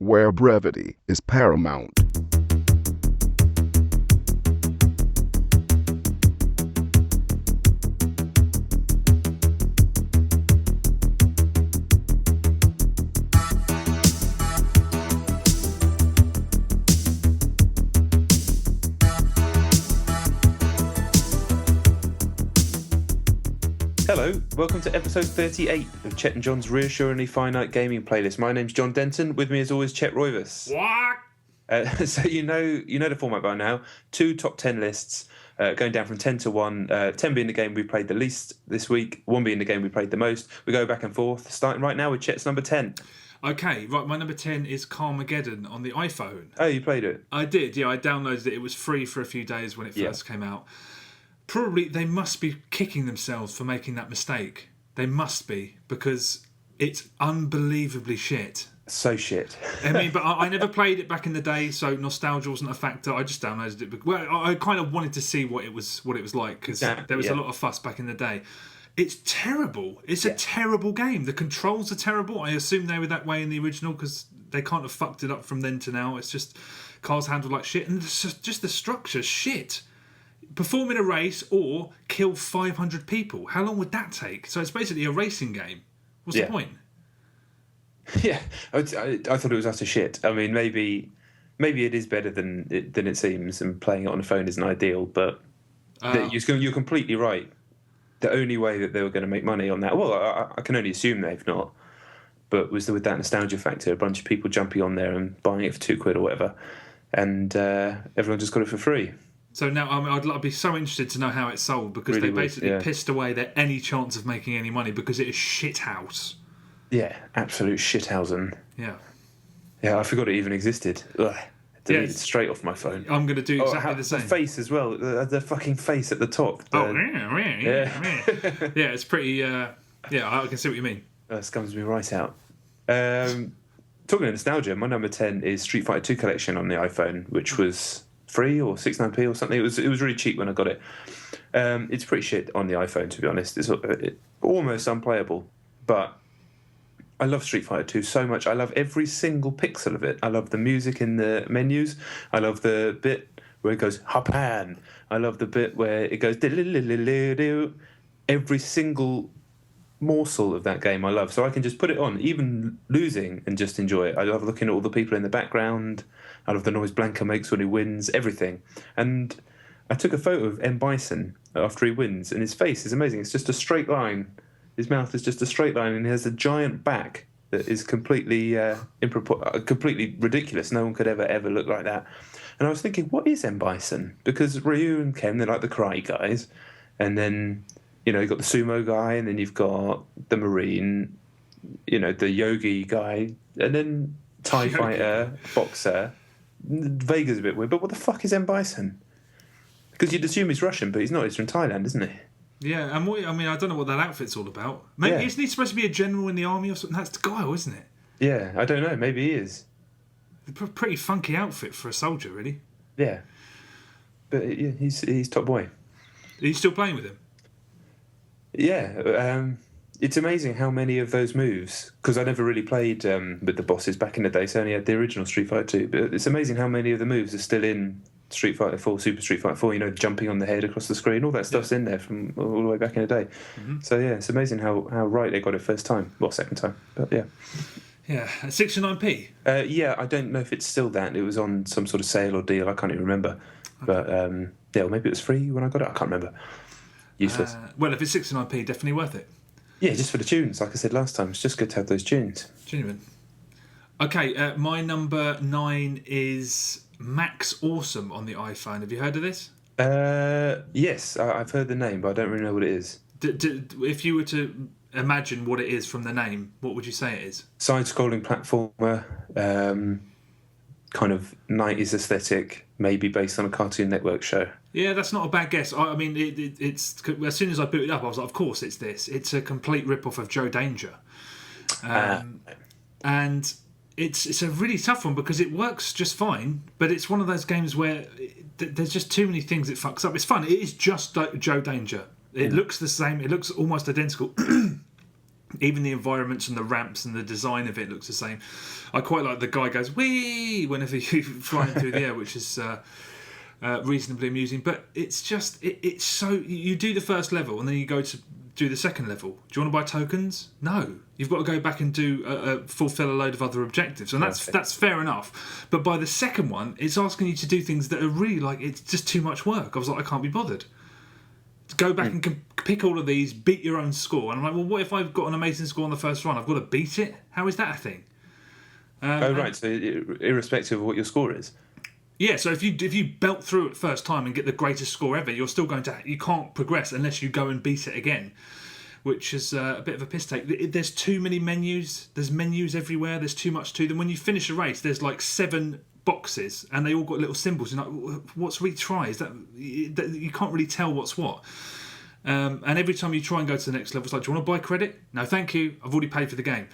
where brevity is paramount. Hello, welcome to episode 38 of Chet and John's Reassuringly Finite Gaming Playlist. My name's John Denton, with me as always Chet Roivas. What? So you know the format by now. 2 top 10 lists, going down from 10 to 1, 10 being the game we played the least this week, 1 being the game we played the most. We go back and forth, starting right now with Chet's number 10. Okay, right, my number 10 is Carmageddon on the iPhone. Oh, you played it? I did, yeah, I downloaded it. It was free for a few days when it first came out. Probably they must be kicking themselves for making that mistake. They must be, because it's unbelievably shit. So shit. I mean, but I never played it back in the day, so nostalgia wasn't a factor. I just downloaded it. Well, I kind of wanted to see what it was like, because there was a lot of fuss back in the day. It's terrible. It's a terrible game. The controls are terrible. I assume they were that way in the original, because they can't have fucked it up from then to now. It's just cars handled like shit, and just the structure's shit. Perform in a race or kill 500 people. How long would that take? So it's basically a racing game. What's the point? Yeah, I thought it was utter shit. I mean, maybe it is better than it seems, and playing it on a phone isn't ideal, but you're completely right. The only way that they were going to make money on that, well, I can only assume they've not, but was with that nostalgia factor, a bunch of people jumping on there and buying it for £2 or whatever, and everyone just got it for free. So now I'd be so interested to know how it's sold, because Really they basically pissed away any chance of making any money, because it is shithouse. Yeah, absolute shithausen. Yeah. Yeah, I forgot it even existed. Ugh. Deleted it straight off my phone. I'm going to do exactly the same. The face as well, the fucking face at the top. Yeah, it's pretty, yeah, I can see what you mean. That scums me right out. Talking of nostalgia, my number 10 is Street Fighter 2 Collection on the iPhone, which was free or 69p or something. It was really cheap when I got it. It's pretty shit on the iPhone, to be honest. It's almost unplayable, but I love Street Fighter 2 so much. I love every single pixel of it. I love the music in the menus. I love the bit where it goes Japan. I love the bit where it goes every single morsel of that game I love. So I can just put it on, even losing, and just enjoy it. I love looking at all the people in the background. I love the noise Blanca makes when he wins, everything. And I took a photo of M. Bison after he wins, and his face is amazing. It's just a straight line. His mouth is just a straight line, and he has a giant back that is completely completely ridiculous. No one could ever look like that. And I was thinking, what is M. Bison? Because Ryu and Ken, they're like the karate guys. And then, you've got the sumo guy, and then you've got the marine, the yogi guy, and then TIE fighter, boxer. Vega's a bit weird, but what the fuck is M. Bison? Because you'd assume he's Russian, but he's not. He's from Thailand, isn't he? Yeah, and I don't know what that outfit's all about. Maybe isn't he supposed to be a general in the army or something? That's the guy, isn't it? Yeah, I don't know. Maybe he is. Pretty funky outfit for a soldier, really. Yeah, but he's top boy. Are you still playing with him? Yeah, it's amazing how many of those moves, because I never really played with the bosses back in the day, so I only had the original Street Fighter 2, but it's amazing how many of the moves are still in Street Fighter 4, Super Street Fighter 4, jumping on the head across the screen, all that stuff's in there from all the way back in the day. Mm-hmm. So yeah, it's amazing how right they got it first time, well, second time, but yeah. Yeah, at 69p? Yeah, I don't know if it's still that. It was on some sort of sale or deal, I can't even remember. Okay. But well, maybe it was free when I got it, I can't remember. Useless. Well, if it's 69p, definitely worth it. Yeah, just for the tunes, like I said last time. It's just good to have those tunes. Genuine. Okay, my number 9 is Max Awesome on the iPhone. Have you heard of this? Yes, I've heard the name, but I don't really know what it is. If you were to imagine what it is from the name, what would you say it is? Side-scrolling platformer, kind of 90s aesthetic, maybe based on a Cartoon Network show. Yeah, that's not a bad guess. I mean, it's as soon as I booted up, I was like, of course it's this. It's a complete rip-off of Joe Danger. And it's a really tough one because it works just fine, but it's one of those games where there's just too many things it fucks up. It's fun. It is just Joe Danger. It looks the same. It looks almost identical. Even the environments and the ramps and the design of it looks the same. I quite like the guy goes wee whenever you flying through the air, which is reasonably amusing. But it's just it's so you do the first level and then you go to do the second level. Do you want to buy tokens? No, you've got to go back and do fulfill a load of other objectives, and that's fair enough. But by the second one, it's asking you to do things that are really like it's just too much work. I was like, I can't be bothered. Go back and pick all of these, beat your own score. And I'm like, well, what if I've got an amazing score on the first run? I've got to beat it? How is that a thing? Right, so irrespective of what your score is? Yeah, so if you belt through it first time and get the greatest score ever, you're still you can't progress unless you go and beat it again, which is a bit of a piss take. There's too many menus. There's menus everywhere. There's too much to them. When you finish a race, there's like 7 boxes and they all got little symbols. You're like, what's retry? Is that you can't really tell what's what. And every time you try and go to the next level, it's like, do you want to buy credit? No, thank you. I've already paid for the game.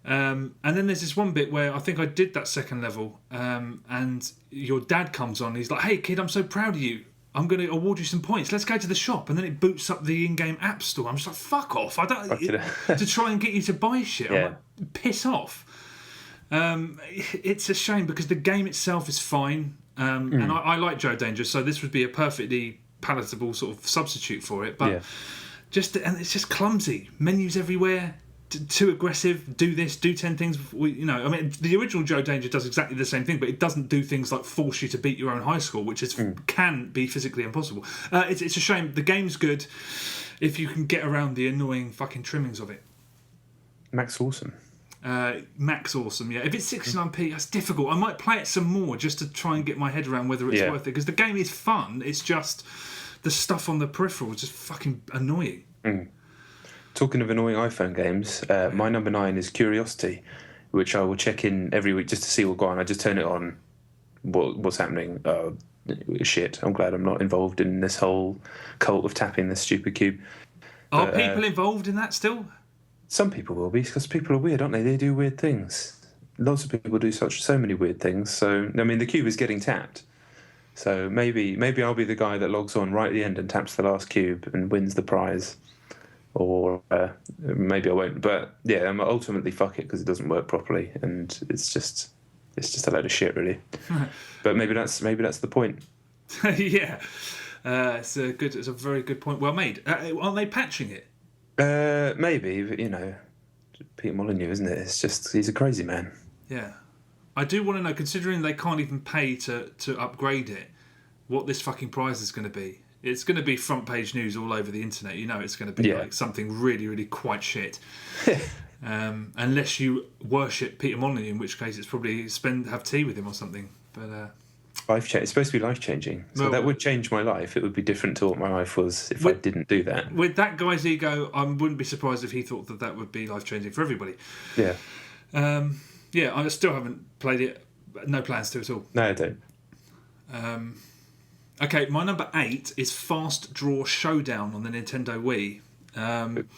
And then there's this one bit where I think I did that second level, and your dad comes on. He's like, "Hey kid, I'm so proud of you. I'm going to award you some points. Let's go to the shop." And then it boots up the in-game app store. I'm just like, "Fuck off! I don't to try and get you to buy shit." Yeah. I'm like, piss off. It's a shame because the game itself is fine, and I like Joe Danger, so this would be a perfectly palatable sort of substitute for it. But and it's just clumsy. Menus everywhere. Too aggressive, do this, do 10 things. I mean, the original Joe Danger does exactly the same thing, but it doesn't do things like force you to beat your own high score, which can be physically impossible. It's a shame. The game's good if you can get around the annoying fucking trimmings of it. Max Awesome. Max Awesome, yeah. If it's 69p, that's difficult. I might play it some more just to try and get my head around whether it's worth it, because the game is fun. It's just the stuff on the peripheral is just fucking annoying. Talking of annoying iPhone games, my number 9 is Curiosity, which I will check in every week just to see what's going on. I just turn it on, what's happening. Shit, I'm glad I'm not involved in this whole cult of tapping this stupid cube. Are people involved in that still? Some people will be, because people are weird, aren't they? They do weird things. Lots of people do so many weird things. So, I mean, the cube is getting tapped. So maybe I'll be the guy that logs on right at the end and taps the last cube and wins the prize. Or maybe I won't, but yeah, I'm ultimately fuck it because it doesn't work properly, and it's just a load of shit, really. But maybe that's the point. Yeah, it's a very good point. Well made. Aren't they patching it? Maybe, but Peter Molyneux, isn't it? It's just he's a crazy man. Yeah, I do want to know, considering they can't even pay to upgrade it, what this fucking prize is going to be. It's going to be front page news all over the internet. It's going to be like something really, really quite shit. Unless you worship Peter Molyneux, in which case it's probably have tea with him or something. But it's supposed to be life changing, so that would change my life. It would be different to what my life was if I didn't do that. With that guy's ego, I wouldn't be surprised if he thought that would be life changing for everybody. Yeah. I still haven't played it. No plans to at all. No, I don't. Okay, my number 8 is Fast Draw Showdown on the Nintendo Wii.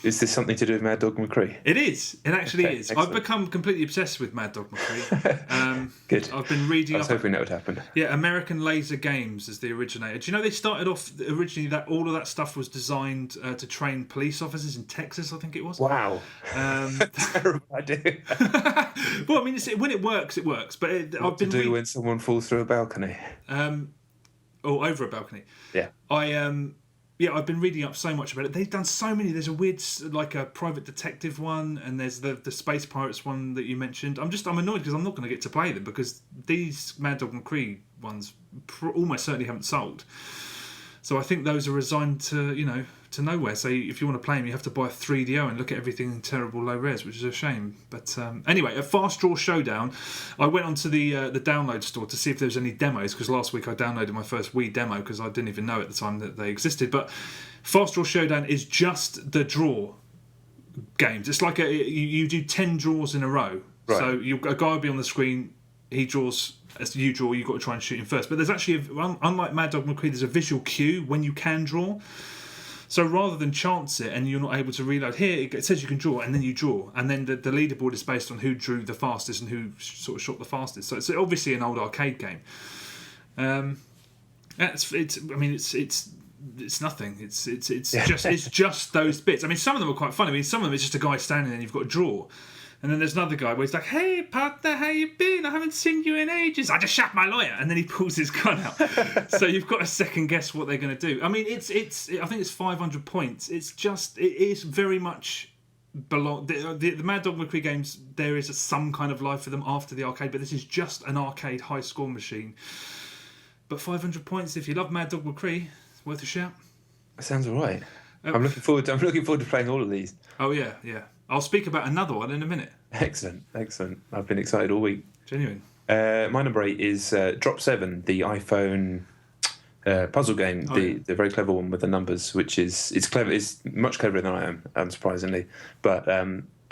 Is this something to do with Mad Dog McCree? It is. It actually is. Excellent. I've become completely obsessed with Mad Dog McCree. Good. I've been reading. I was hoping that would happen. Yeah, American Laser Games is the originator. Do you know they started off originally that all of that stuff was designed to train police officers in Texas? I think it was. Wow. Terrible idea. Well, I mean, when it works, it works. But I've been to do when someone falls through a balcony. Or over a balcony. Yeah. I've been reading up so much about it. They've done so many. There's a weird, like a private detective one, and there's the Space Pirates one that you mentioned. I'm annoyed because I'm not going to get to play them because these Mad Dog McCree ones almost certainly haven't sold. So I think those are resigned to nowhere. So if you want to play them, you have to buy a 3DO and look at everything in terrible low res, which is a shame. But anyway, a Fast Draw Showdown. I went onto the download store to see if there was any demos, because last week I downloaded my first Wii demo because I didn't even know at the time that they existed. But Fast Draw Showdown is just the draw games. It's like you do 10 draws in a row. Right. So a guy will be on the screen. He draws. As you draw, you've got to try and shoot him first. But there's actually, unlike Mad Dog McCree, there's a visual cue when you can draw. So rather than chance it and you're not able to reload, here it says you can draw, and then you draw. And then the leaderboard is based on who drew the fastest and who sort of shot the fastest. So it's obviously an old arcade game. It's it's nothing. It's just those bits. I mean, some of them are quite funny. I mean, some of them it's just a guy standing there and you've got to draw. And then there's another guy where he's like, "Hey, partner, how you been? I haven't seen you in ages. I just shot my lawyer." And then he pulls his gun out. So you've got to second guess what they're going to do. I mean, I think it's 500 points. It is very much the Mad Dog McCree games. There is some kind of life for them after the arcade, but this is just an arcade high score machine. But 500 points, if you love Mad Dog McCree, it's worth a shout. That sounds all right. I'm looking forward to playing all of these. Oh yeah. I'll speak about another one in a minute. Excellent. I've been excited all week. Genuine. My number 8 is Drop 7, the iPhone puzzle game, the very clever one with the numbers, which it's clever. It's much cleverer than I am, unsurprisingly. But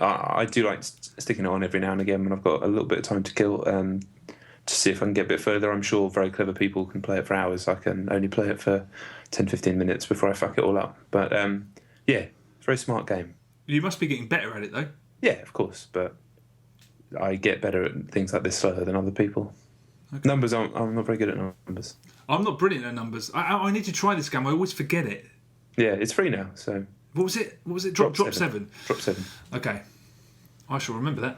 I do like sticking it on every now and again when I've got a little bit of time to kill to see if I can get a bit further. I'm sure very clever people can play it for hours. I can only play it for 10-15 minutes before I fuck it all up. But it's a very smart game. You must be getting better at it, though. Yeah, of course, but I get better at things like this slower than other people. Okay. Numbers, I'm not very good at numbers. I'm not brilliant at numbers. I need to try this game. I always forget it. Yeah, it's free now, so... What was it? Drop 7? Drop 7. Okay. I shall remember that.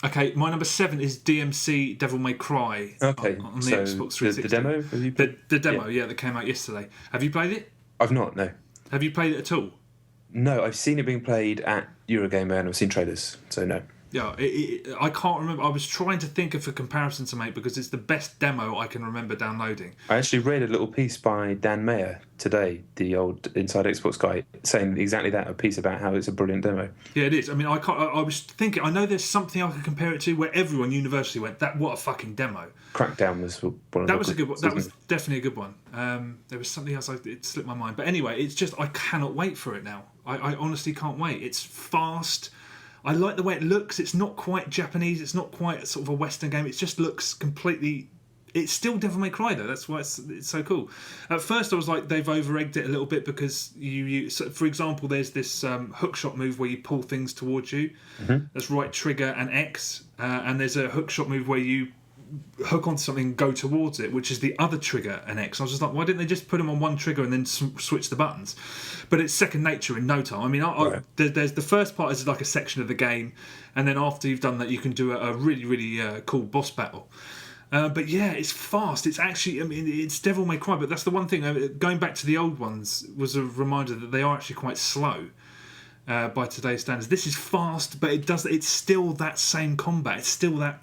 Okay, my number 7 is DMC Devil May Cry. Okay, on the Xbox 360. The demo? Have you played? The demo, yeah, that came out yesterday. Have you played it? I've not, no. Have you played it at all? No, I've seen it being played at Eurogamer and I've seen trailers, so no. Yeah, I can't remember. I was trying to think of a comparison to make because it's the best demo I can remember downloading. I actually read a little piece by Dan Mayer today, the old Inside Xbox guy, saying exactly that, a piece about how it's a brilliant demo. Yeah, it is. I mean, I was thinking, I know there's something I could compare it to where everyone universally went, what a fucking demo. Crackdown was one of that was a good one. That was definitely a good one. There was something else, it slipped my mind. But anyway, it's just, I cannot wait for it now. I honestly can't wait. It's fast. I like the way it looks. It's not quite Japanese. It's not quite sort of a Western game. It just looks completely... It's still Devil May Cry, though. That's why it's so cool. At first, I was like, they've over-egged it a little bit because so for example, there's this hookshot move where you pull things towards you. Mm-hmm. That's right trigger and X. And there's a hookshot move where you hook onto something and go towards it, which is the other trigger and X. I was just like, why didn't they just put them on one trigger and then switch the buttons? But it's second nature in no time. I mean, there's the first part is like a section of the game, and then after you've done that, you can do a really, really cool boss battle. But yeah, it's fast. It's actually, I mean, it's Devil May Cry, but that's the one thing. Going back to the old ones was a reminder that they are actually quite slow by today's standards. This is fast, but it's still that same combat. It's still that.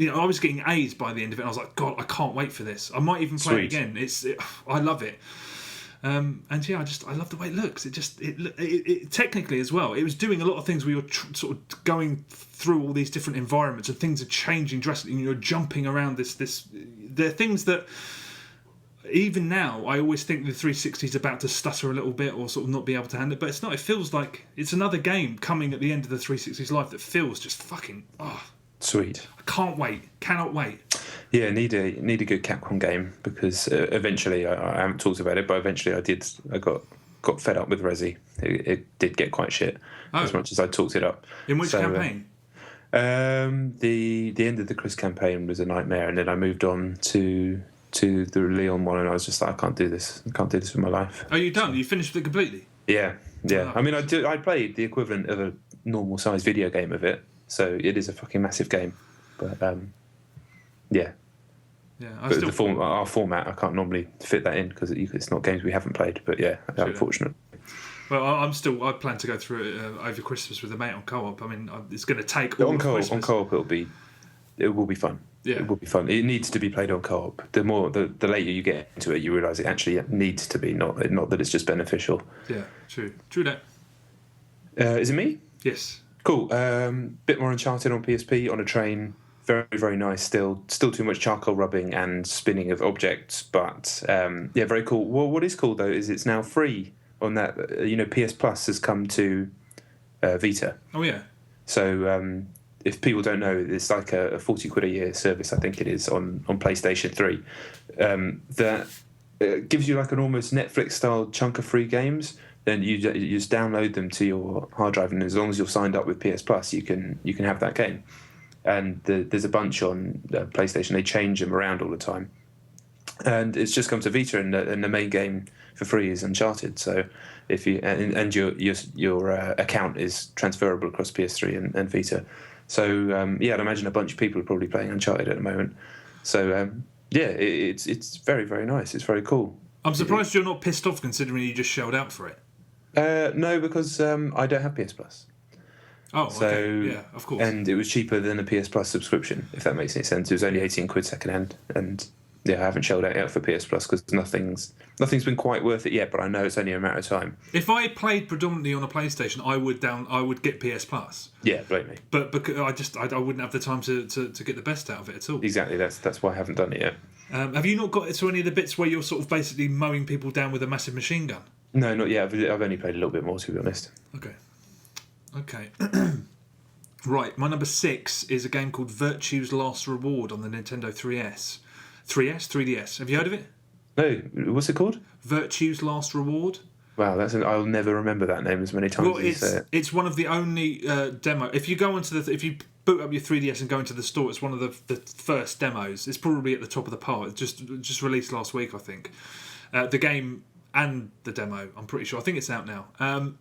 I was getting A's by the end of it. And I was like, God, I can't wait for this. I might even play it again. I love it. And yeah, I love the way it looks. It technically as well. It was doing a lot of things where you're sort of going through all these different environments and things are changing drastically. And you're jumping around this. There are things that even now I always think the 360 is about to stutter a little bit or sort of not be able to handle it. But it's not. It feels like it's another game coming at the end of the 360's life that feels just fucking sweet. I can't wait. Cannot wait. Yeah, need a good Capcom game because eventually I haven't talked about it, but eventually I got fed up with Resi. It did get quite shit as much as I talked it up. In which campaign? The end of the Chris campaign was a nightmare, and then I moved on to the Leon one, and I was just like, I can't do this. I can't do this with my life. Are you done? You finished with it completely? Yeah. I mean, I played the equivalent of a normal sized video game of it. So it is a fucking massive game, but yeah. Our format, I can't normally fit that in because it's not games we haven't played. But yeah, unfortunately. Well, I plan to go through it over Christmas with a mate on co-op. I mean, it's going to take all on co-op. Christmas. On co-op, it will be fun. Yeah, it will be fun. It needs to be played on co-op. The later you get into it, you realise it actually needs to be, not that it's just beneficial. Yeah, true that. Is it me? Yes. Cool. Bit more Uncharted on PSP on a train. Very, very nice. Still too much charcoal rubbing and spinning of objects, but yeah, very cool. Well, what is cool though is it's now free on that. PS Plus has come to Vita. Oh yeah. So if people don't know, it's like a 40 quid a year service. I think it is on PlayStation 3. That gives you like an almost Netflix style chunk of free games. Then you just download them to your hard drive, and as long as you're signed up with PS Plus, you can have that game. And there's a bunch on PlayStation. They change them around all the time. and it's just come to Vita, and the main game for free is Uncharted. So if you and your account is transferable across PS3 and Vita. So I'd imagine a bunch of people are probably playing Uncharted at the moment. So it's very, very nice. It's very cool. I'm surprised you're not pissed off considering you just shelled out for it. No, because I don't have PS Plus. Oh, so, okay. Yeah, of course. And it was cheaper than a PS Plus subscription, if that makes any sense. It was only 18 quid second hand, and I haven't shelled out yet for PS Plus because nothing's been quite worth it yet. But I know it's only a matter of time. If I played predominantly on a PlayStation, I would get PS Plus. Yeah, blame me. But because I wouldn't have the time to get the best out of it at all. Exactly. That's why I haven't done it yet. Have you not got to any of the bits where you're sort of basically mowing people down with a massive machine gun? No, not yet. I've only played a little bit more, to be honest. Okay. Right, my number 6 is a game called Virtue's Last Reward on the Nintendo 3DS. 3DS? Have you heard of it? No, what's it called? Virtue's Last Reward. Wow, I'll never remember that name as many times as you say it. It's one of the only demo. If you boot up your 3DS and go into the store, it's one of the first demos. It's probably at the top of the pile. It just released last week, I think. The game and the demo, I'm pretty sure. I think it's out now.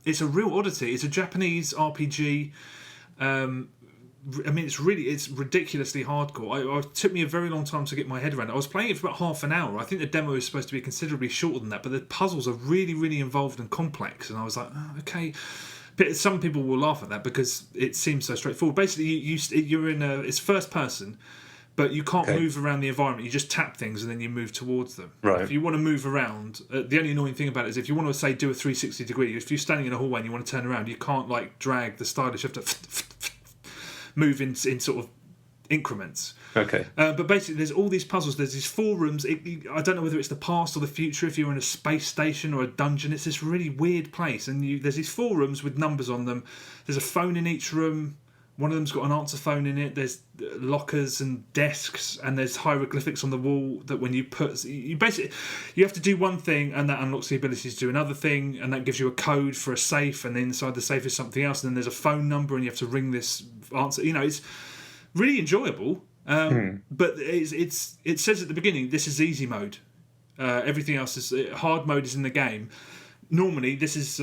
It's a real oddity. It's a Japanese RPG. It's ridiculously hardcore. It took me a very long time to get my head around it. I was playing it for about half an hour. I think the demo is supposed to be considerably shorter than that, but the puzzles are really, really involved and complex. And I was like, oh, okay. But some people will laugh at that because it seems so straightforward. Basically, you're in it's first person, but you can't move around the environment. You just tap things and then you move towards them. Right. If you want to move around, the only annoying thing about it is if you want to, say, do a 360 degree, if you're standing in a hallway and you want to turn around, you can't, like, drag the stylus. You have to move in sort of increments. Okay. But basically, there's all these puzzles. There's these 4 rooms. I don't know whether it's the past or the future. If you're in a space station or a dungeon, it's this really weird place. And there's these 4 rooms with numbers on them. There's a phone in each room. One of them's got an answer phone in it. There's lockers and desks, and there's hieroglyphics on the wall that when you have to do one thing, and that unlocks the ability to do another thing, and that gives you a code for a safe, and then inside the safe is something else, and then there's a phone number, and you have to ring this answer. It's really enjoyable. But it says at the beginning, this is easy mode. Everything else is hard mode is in the game. Normally, this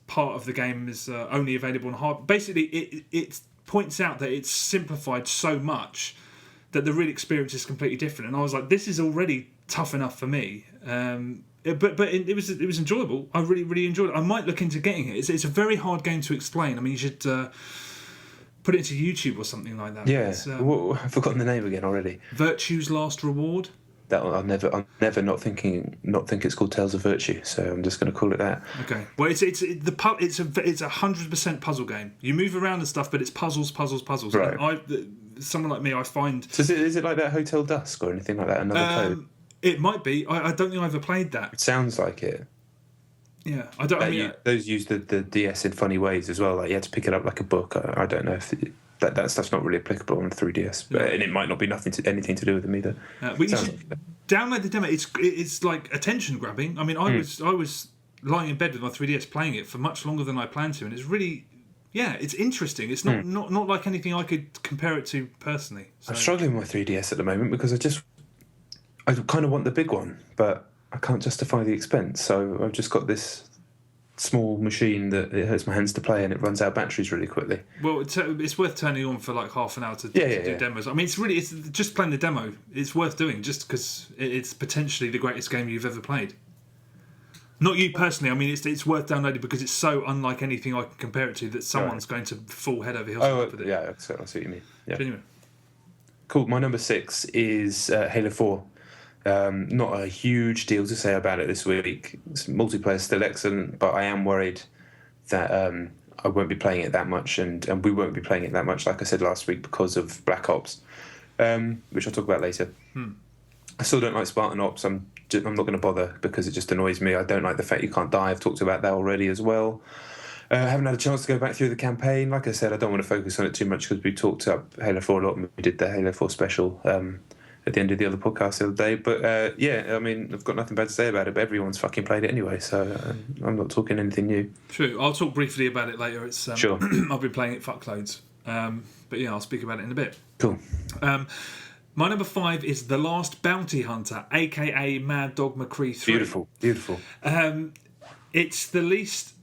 part of the game is only available on hard. Basically, it points out that it's simplified so much that the real experience is completely different. And I was like, this is already tough enough for me. But it was enjoyable. I really, really enjoyed it. I might look into getting it. It's a very hard game to explain. I mean, you should put it into YouTube or something like that. Yeah, I've forgotten the name again already. Virtue's Last Reward. That I'll never not think it's called Tales of Virtue, so I'm just going to call it that. Okay. Well, it's a 100% puzzle game. You move around and stuff, but it's puzzles. Right. Someone like me, I find. So is it like that Hotel Dusk or anything like that? Another code? It might be. I don't think I ever played that. It sounds like it. Yeah, I don't. Those use the DS in funny ways as well. Like you had to pick it up like a book. I don't know if that stuff's not really applicable on 3DS, and it might not be anything to do with them either. But you should download the demo. It's like attention grabbing. I mean, I was lying in bed with my 3DS playing it for much longer than I planned to, and it's really. Yeah, it's interesting. It's not like anything I could compare it to personally. So. I'm struggling with my 3DS at the moment because I kind of want the big one, but I can't justify the expense. So I've just got this small machine that it hurts my hands to play and it runs out batteries really quickly. Well, it's worth turning on for like half an hour to do demos. I mean, it's just playing the demo. It's worth doing just because it's potentially the greatest game you've ever played. Not you personally. I mean, it's worth downloading because it's so unlike anything I can compare it to that someone's going to fall head over heels with it. Yeah, I see what you mean. Yeah. Genuine. Cool. My number 6 is Halo 4. Not a huge deal to say about it this week. Multiplayer is still excellent, but I am worried that I won't be playing it that much, and we won't be playing it that much, like I said last week, because of Black Ops, which I'll talk about later. I still don't like Spartan Ops. I'm not going to bother because it just annoys me. I don't like the fact you can't die. I've talked about that already as well. I haven't had a chance to go back through the campaign. Like I said, I don't want to focus on it too much because we talked up Halo 4 a lot, and we did the Halo 4 special at the end of the other podcast the other day. But I mean, I've got nothing bad to say about it, but everyone's fucking played it anyway, so I'm not talking anything new. True. I'll talk briefly about it later. It's Sure. I've been playing it fuckloads. But yeah, I'll speak about it in a bit. Cool. My number 5 is The Last Bounty Hunter, aka Mad Dog McCree 3. Beautiful. It's the least.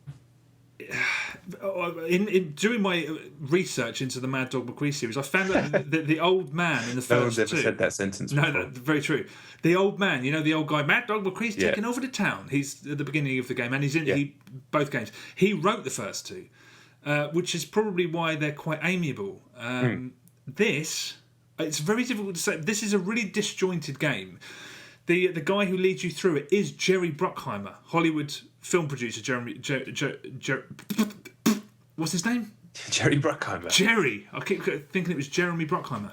During my research into the Mad Dog McCree series, I found out that the old man in the first No one's ever two, said that sentence before. No, very true. The old man, the old guy, Mad Dog McCree's taking over the town. He's at the beginning of the game, and he's in both games. He wrote the first two, which is probably why they're quite amiable. This, it's very difficult to say. This is a really disjointed game. The guy who leads you through it is Jerry Bruckheimer, Hollywood film producer. What's his name? Jerry Bruckheimer. Jerry. I keep thinking it was Jeremy Bruckheimer.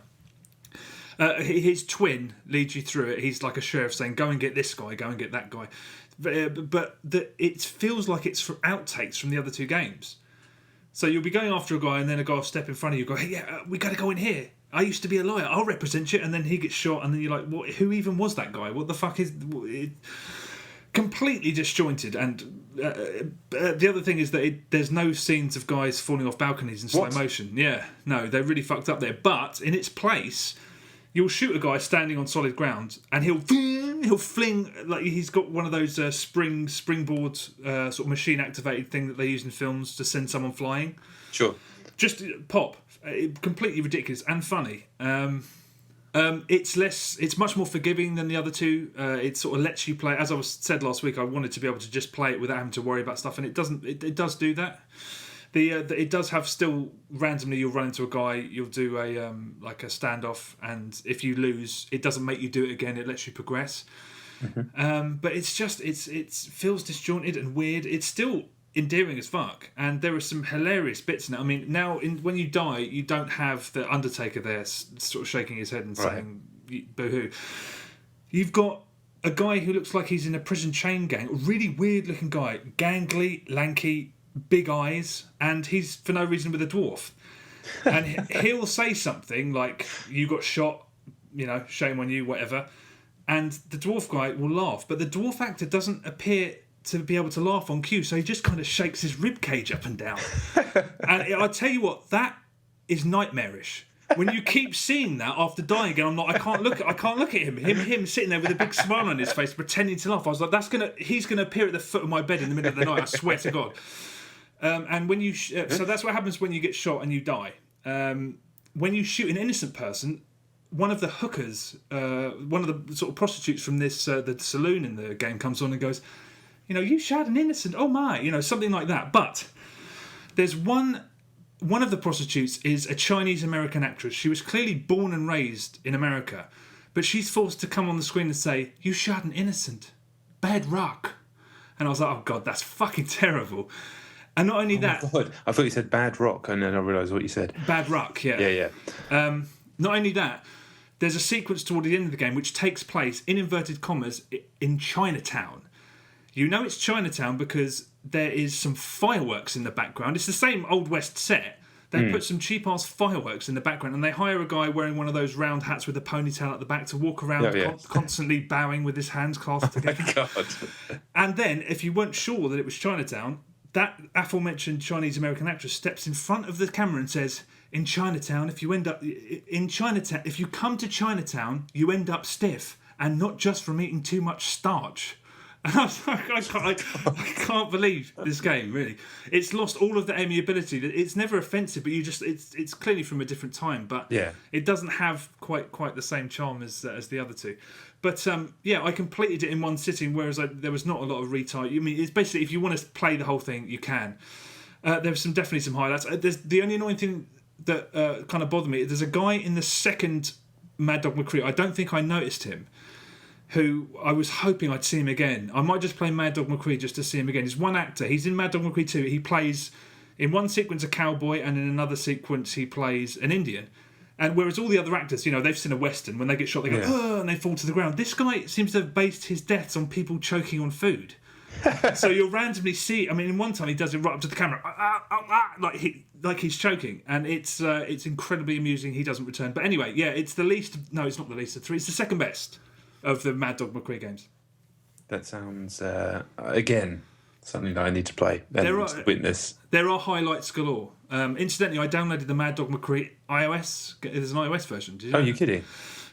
His twin leads you through it. He's like a sheriff saying, "Go and get this guy. Go and get that guy." But it feels like it's from outtakes from the other two games. So you'll be going after a guy, and then a guy will step in front of you. Go, "Hey, we got to go in here. I used to be a lawyer. I'll represent you." And then he gets shot, and then you're like, "What? Who even was that guy? What the fuck is?" Completely disjointed. And the other thing is that there's no scenes of guys falling off balconies in slow motion. Yeah, no, they really fucked up there. But in its place, you'll shoot a guy standing on solid ground, and he'll fling, like he's got one of those springboard sort of machine activated thing that they use in films to send someone flying. Sure. Just pop. Completely ridiculous and funny. It's much more forgiving than the other two. It sort of lets you play. As I said last week, I wanted to be able to just play it without having to worry about stuff, and it doesn't. It does do that. It does have still randomly. You'll run into a guy. You'll do a like a standoff, and if you lose, it doesn't make you do it again. It lets you progress. Mm-hmm. But it's just it feels disjointed and weird. It's still endearing as fuck, and there are some hilarious bits in it. I mean, now when you die, you don't have the Undertaker there sort of shaking his head and saying boo-hoo. You've got a guy who looks like he's in a prison chain gang, a really weird looking guy, gangly, lanky, big eyes, and he's for no reason with a dwarf, and he'll say something like, "You got shot, shame on you," whatever, and the dwarf guy will laugh, but the dwarf actor doesn't appear to be able to laugh on cue, so he just kind of shakes his rib cage up and down. And I tell you what, that is nightmarish. When you keep seeing that after dying again, I can't look at him sitting there with a big smile on his face, pretending to laugh. I was like, he's gonna appear at the foot of my bed in the middle of the night. I swear to God. And when you so that's what happens when you get shot and you die. When you shoot an innocent person, one of the hookers, one of the sort of prostitutes from this the saloon in the game comes on and goes, "You shot an innocent, oh my," something like that. But there's one of the prostitutes is a Chinese-American actress. She was clearly born and raised in America, but she's forced to come on the screen and say, "You shot an innocent. Bad rock." And I was like, oh God, that's fucking terrible. And not only that... God. I thought you said bad rock, and then I realised what you said. Bad rock, yeah. Yeah. Not only that, there's a sequence toward the end of the game which takes place, in inverted commas, in Chinatown. You know it's Chinatown because there is some fireworks in the background. It's the same Old West set. They put some cheap-ass fireworks in the background, and they hire a guy wearing one of those round hats with a ponytail at the back to walk around constantly bowing with his hands clasped together. Oh my God. And then, if you weren't sure that it was Chinatown, that aforementioned Chinese-American actress steps in front of the camera and says, "In Chinatown, if you come to Chinatown, you end up stiff, and not just from eating too much starch." And I was like, I can't believe this game, really. It's lost all of the amiability. It's never offensive, but it's clearly from a different time, but it doesn't have quite the same charm as the other two. But I completed it in one sitting, whereas there was not a lot of retire. I mean, it's basically, if you want to play the whole thing, you can. There's definitely some highlights. There's the only annoying thing that kind of bothered me. There's a guy in the second Mad Dog McCree. I don't think I noticed him, who I was hoping I'd see him again. I might just play Mad Dog McCree just to see him again. He's one actor. He's in Mad Dog McCree 2. He plays, in one sequence, a cowboy, and in another sequence, he plays an Indian. And whereas all the other actors, they've seen a Western. When they get shot, they go, "Oh," and they fall to the ground. This guy seems to have based his deaths on people choking on food. So you'll randomly see, in one time he does it right up to the camera, like he's choking. And it's incredibly amusing. He doesn't return. But anyway, it's the least, no, it's not the least of three. It's the second best of the Mad Dog McCree games. That sounds, again, Something that I need to play and witness. There are highlights galore. Incidentally, I downloaded the Mad Dog McCree iOS. There's an iOS version. Did you know you kidding?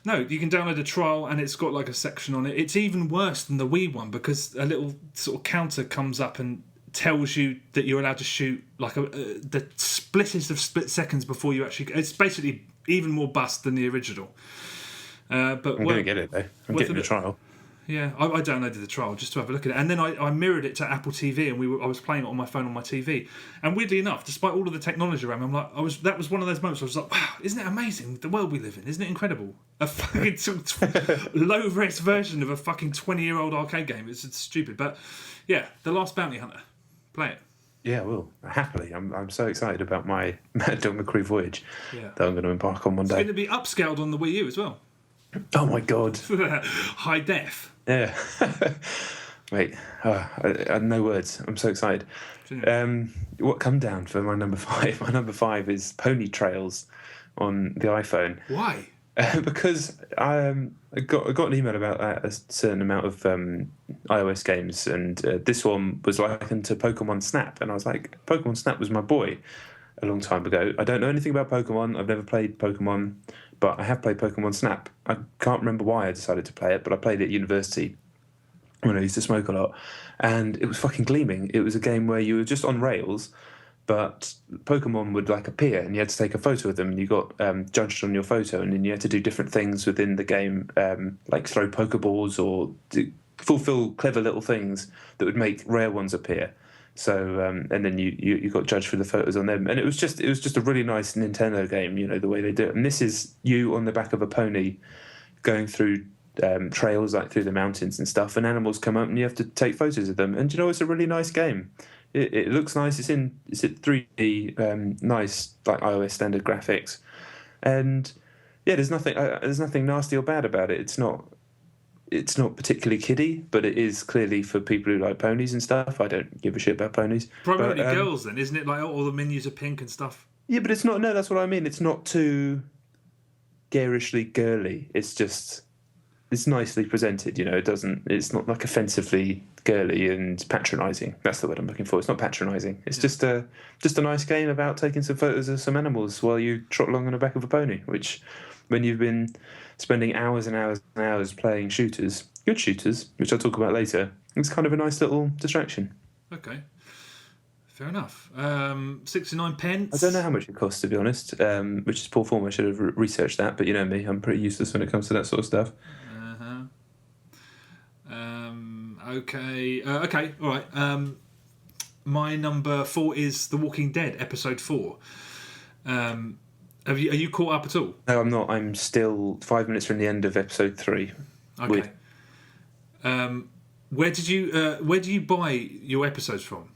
No, you can download a trial and it's got like a section on it. It's even worse than the Wii one because a little sort of counter comes up and tells you that you're allowed to shoot like the splittest of split seconds before you actually... It's basically even more bust than the original. But I'm going to get it, though. I'm getting the trial. Yeah, I downloaded the trial just to have a look at it. And then I mirrored it to Apple TV and I was playing it on my phone on my TV. And weirdly enough, despite all of the technology around me, that was one of those moments where I was like, wow, isn't it amazing, the world we live in? Isn't it incredible? A fucking low-res version of a fucking 20-year-old arcade game. It's stupid. But yeah, The Last Bounty Hunter. Play it. Yeah, I will. Happily. I'm so excited about my Mad Dog McCree voyage that I'm going to embark on one day. It's going to be upscaled on the Wii U as well. Oh my God. High def. Yeah. Wait, I no words. I'm so excited. What come down for my number 5? My number 5 is Pony Trails on the iPhone. Why? Because I got an email about a certain amount of iOS games, and this one was likened to Pokemon Snap, and I was like, Pokemon Snap was my boy a long time ago. I don't know anything about Pokemon. I've never played Pokemon, but I have played Pokemon Snap. I can't remember why I decided to play it, but I played it at university when I used to smoke a lot, and it was fucking gleaming. It was a game where you were just on rails, but Pokemon would like appear and you had to take a photo of them, and you got judged on your photo, and then you had to do different things within the game, like throw Pokeballs or fulfill clever little things that would make rare ones appear. So and then you got judged for the photos on them, and it was just a really nice Nintendo game, the way they do it. And this is you on the back of a pony going through trails like through the mountains and stuff, and animals come up and you have to take photos of them. And it's a really nice game. It looks nice. It's 3D, nice like iOS standard graphics, and yeah, there's nothing nasty or bad about it. It's not particularly kiddie, but it is clearly for people who like ponies and stuff. I don't give a shit about ponies. Primarily girls, then, isn't it? Like all the menus are pink and stuff. Yeah, but it's not. No, that's what I mean. It's not too garishly girly. It's nicely presented. It's not like offensively girly and patronising. That's the word I'm looking for. It's not patronising. It's just a nice game about taking some photos of some animals while you trot along on the back of a pony. Which, when you've been spending hours and hours and hours playing good shooters, which I'll talk about later, it's kind of a nice little distraction. Okay. Fair enough. 69 pence. I don't know how much it costs, to be honest, which is poor form. I should have researched that, but you know me, I'm pretty useless when it comes to that sort of stuff. Okay. Okay. All right. My number 4 is The Walking Dead, episode 4. Are you caught up at all? No, I'm not. I'm still 5 minutes from the end of episode 3. Okay. Where do you buy your episodes from?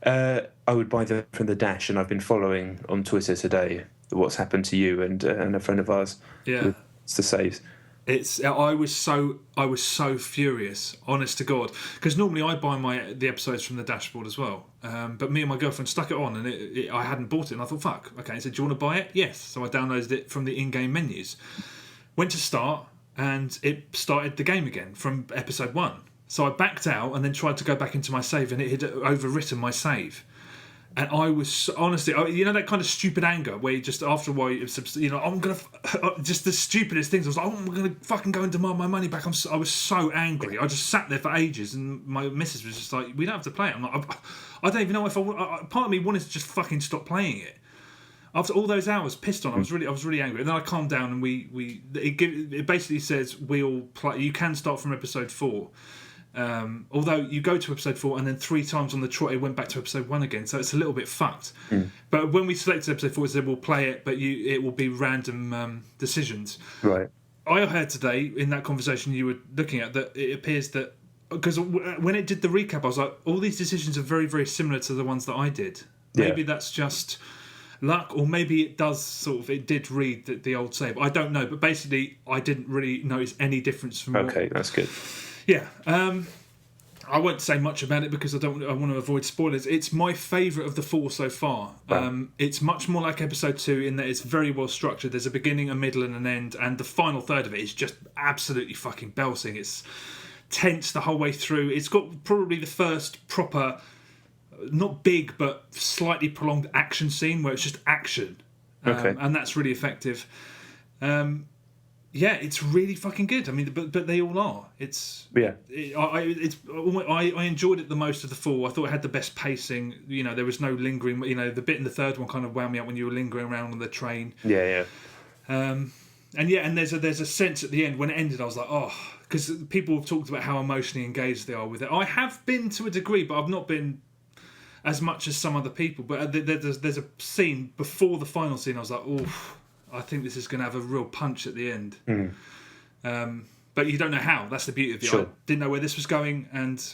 I would buy them from the Dash, and I've been following on Twitter today what's happened to you and a friend of ours. Yeah, it's the saves. I was so furious, honest to God, because normally I buy the episodes from the dashboard as well. But me and my girlfriend stuck it on, and I hadn't bought it, and I thought, fuck. Okay, I said, do you want to buy it? Yes. So I downloaded it from the in-game menus. Went to start, and it started the game again from episode 1. So I backed out and then tried to go back into my save, and it had overwritten my save. And I was honestly, that kind of stupid anger where you just after a while, I'm gonna just the stupidest things. I was like, I'm gonna fucking go and demand my money back. I was so angry. I just sat there for ages, and my missus was just like, we don't have to play it. I'm like, I don't even know if part of me wanted to just fucking stop playing it. After all those hours, pissed on, I was really angry. And then I calmed down, and it basically says we'll play. You can start from episode 4. Although you go to episode 4 and then 3 times on the trot it went back to episode 1 again, so it's a little bit fucked. But when we selected episode 4, it said we'll play it, but it will be random decisions. Right. I heard today in that conversation you were looking at that it appears that because when it did the recap, I was like, all these decisions are very, very similar to the ones that I did. Maybe that's just luck, or maybe it did read the old save. I don't know, but basically I didn't really notice any difference from. Okay, that's good. Yeah, I won't say much about it because I want to avoid spoilers. It's my favourite of the 4 so far. Wow. It's much more like episode 2 in that it's very well structured. There's a beginning, a middle, and an end, and the final third of it is just absolutely fucking belting. tense the whole way through. It's got probably the first proper, not big but slightly prolonged action scene where it's just action, and that's really effective. It's really fucking good. I mean, but they all are. I enjoyed it the most of the four. I thought it had the best pacing. You know, there was no lingering. You know, the bit in the third one kind of wound me up when you were lingering around on the train. And there's a sense at the end when it ended. I was like, oh, because people have talked about how emotionally engaged they are with it. I have been to a degree, but I've not been as much as some other people. But there's a scene before the final scene. I was like, oh, I think this is going to have a real punch at the end. But you don't know how. That's the beauty of it. Sure. I didn't know where this was going, and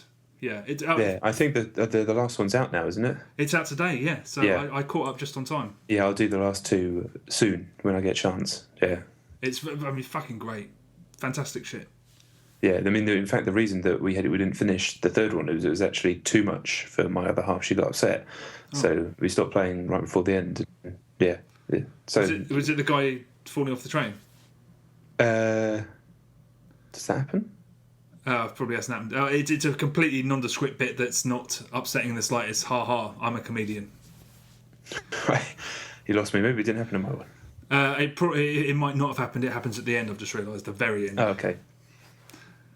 I think that the last one's out now, isn't it? It's out today, yeah. So I caught up just on time. Yeah, I'll do the last two soon when I get a chance. Yeah. It's fucking great. Fantastic shit. Yeah, I mean, in fact, the reason that we didn't finish the third one it was actually too much for my other half. She got upset, so we stopped playing right before the end. Yeah. So was it the guy falling off the train? Does that happen? Probably hasn't happened. It's a completely nondescript bit that's not upsetting in the slightest. Ha ha! I'm a comedian. Right, you lost me. Maybe it didn't happen in my one. It might not have happened. It happens at the end. I've just realised the very end. Oh, okay.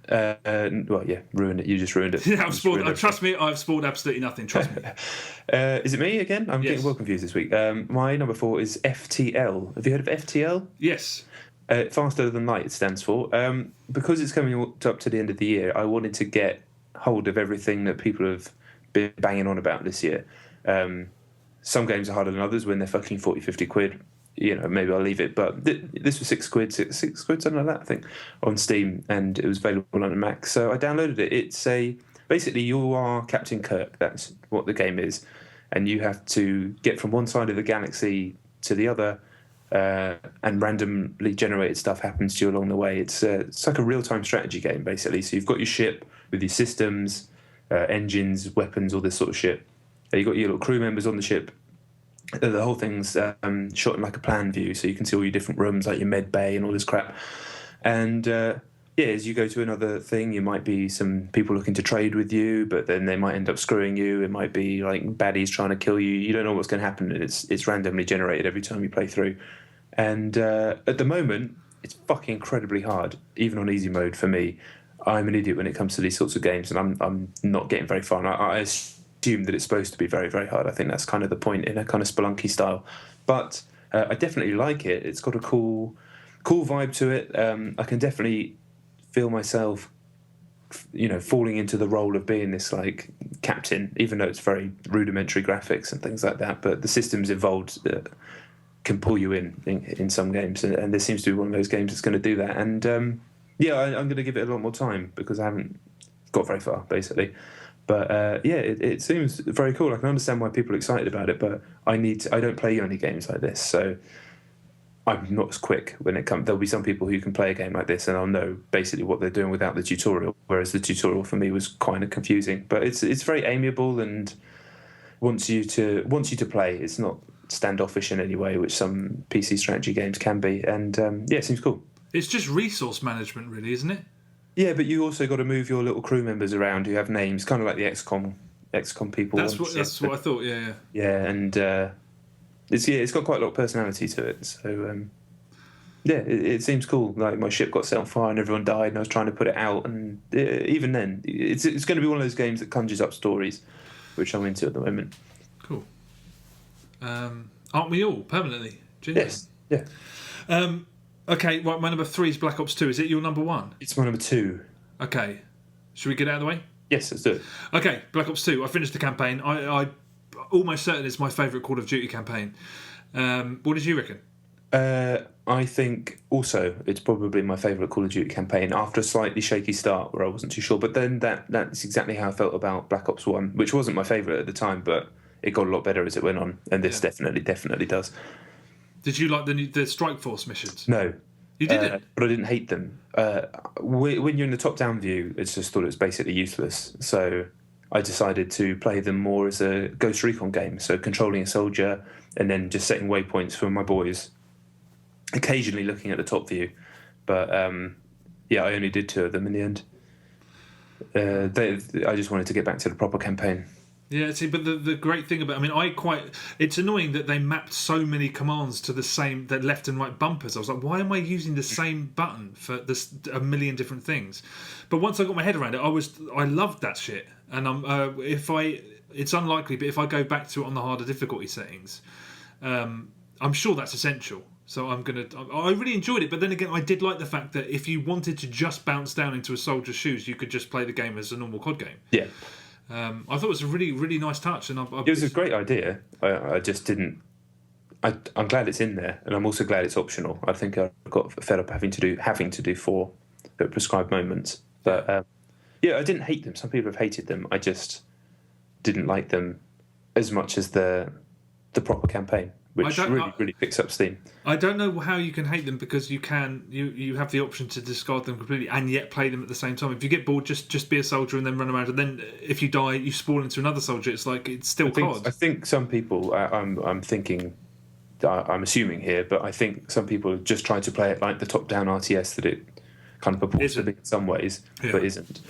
Ruined it. You just ruined it. Yeah, I've spoiled. Trust me, I've spoiled absolutely nothing. Trust me. Is it me again? I'm getting well confused this week. My number 4 is F.T.L. Have you heard of F.T.L? Yes. Faster Than Light, it stands for. Because it's coming up to the end of the year, I wanted to get hold of everything that people have been banging on about this year. Some games are harder than others when they're fucking 40, 50 quid. You know, maybe I'll leave it. But this was £6, something like that, I think, on Steam, and it was available on a Mac. So I downloaded it. It's basically you are Captain Kirk. That's what the game is, and you have to get from one side of the galaxy to the other, and randomly generated stuff happens to you along the way. It's like a real-time strategy game, basically. So you've got your ship with your systems, engines, weapons, all this sort of shit. You've got your little crew members on the ship. The whole thing's shot in like a plan view, so you can see all your different rooms, like your med bay and all this crap. And as you go to another thing, you might be some people looking to trade with you, but then they might end up screwing you. It might be like baddies trying to kill you. You don't know what's going to happen, and it's randomly generated every time you play through. And at the moment, it's fucking incredibly hard, even on easy mode for me. I'm an idiot when it comes to these sorts of games, and I'm not getting very far. And I assume that it's supposed to be very, very hard. I think that's kind of the point in a kind of Spelunky style. But I definitely like it. It's got a cool vibe to it. I can definitely feel myself, falling into the role of being this like captain, even though it's very rudimentary graphics and things like that. But the systems involved can pull you in some games, and this seems to be one of those games that's going to do that. And I'm going to give it a lot more time because I haven't got very far, basically. But it seems very cool. I can understand why people are excited about it, but I don't play only games like this, so I'm not as quick when it comes. There'll be some people who can play a game like this, and I'll know basically what they're doing without the tutorial. Whereas the tutorial for me was kind of confusing, but it's very amiable and wants you to play. It's not standoffish in any way, which some PC strategy games can be. And it seems cool. It's just resource management, really, isn't it? Yeah, but you also got to move your little crew members around who have names, kind of like the XCOM people. That's what I thought. Yeah. Yeah, and it's got quite a lot of personality to it. So it seems cool. Like my ship got set on fire and everyone died, and I was trying to put it out. And even then, it's going to be one of those games that conjures up stories, which I'm into at the moment. Cool. Aren't we all permanently? Genuinely? Yes. Yeah. Okay, right, my number 3 is Black Ops 2. Is it your number 1? It's my number 2. Okay. Should we get it out of the way? Yes, let's do it. Okay, Black Ops 2. I finished the campaign. I almost certain it's my favourite Call of Duty campaign. What did you reckon? I think also it's probably my favourite Call of Duty campaign after a slightly shaky start where I wasn't too sure. But then that's exactly how I felt about Black Ops 1, which wasn't my favourite at the time, but it got a lot better as it went on. And this definitely does. Did you like the Strike Force missions? No. You didn't? But I didn't hate them. When you're in the top-down view, I just thought it was basically useless. So I decided to play them more as a Ghost Recon game, so controlling a soldier and then just setting waypoints for my boys, occasionally looking at the top view. But, I only did 2 of them in the end. I just wanted to get back to the proper campaign. Yeah, see, but the great thing about, it's annoying that they mapped so many commands to the left and right bumpers. I was like, why am I using the same button for a million different things? But once I got my head around it, I loved that shit. And it's unlikely, but if I go back to it on the harder difficulty settings, I'm sure that's essential. So I really enjoyed it, but then again, I did like the fact that if you wanted to just bounce down into a soldier's shoes, you could just play the game as a normal COD game. Yeah. I thought it was a really, really nice touch, and it was a great idea. I just didn't. I'm glad it's in there, and I'm also glad it's optional. I think I got fed up having to do 4 at prescribed moments. But I didn't hate them. Some people have hated them. I just didn't like them as much as the proper campaign, which really picks up steam. I don't know how you can hate them, because you have the option to discard them completely and yet play them at the same time. If you get bored, just be a soldier and then run around, and then if you die, you spawn into another soldier. It's like it's still COD. I think some people, I'm thinking, I'm assuming here, but I think some people are just trying to play it like the top-down RTS that it kind of purports to be in some ways, but isn't.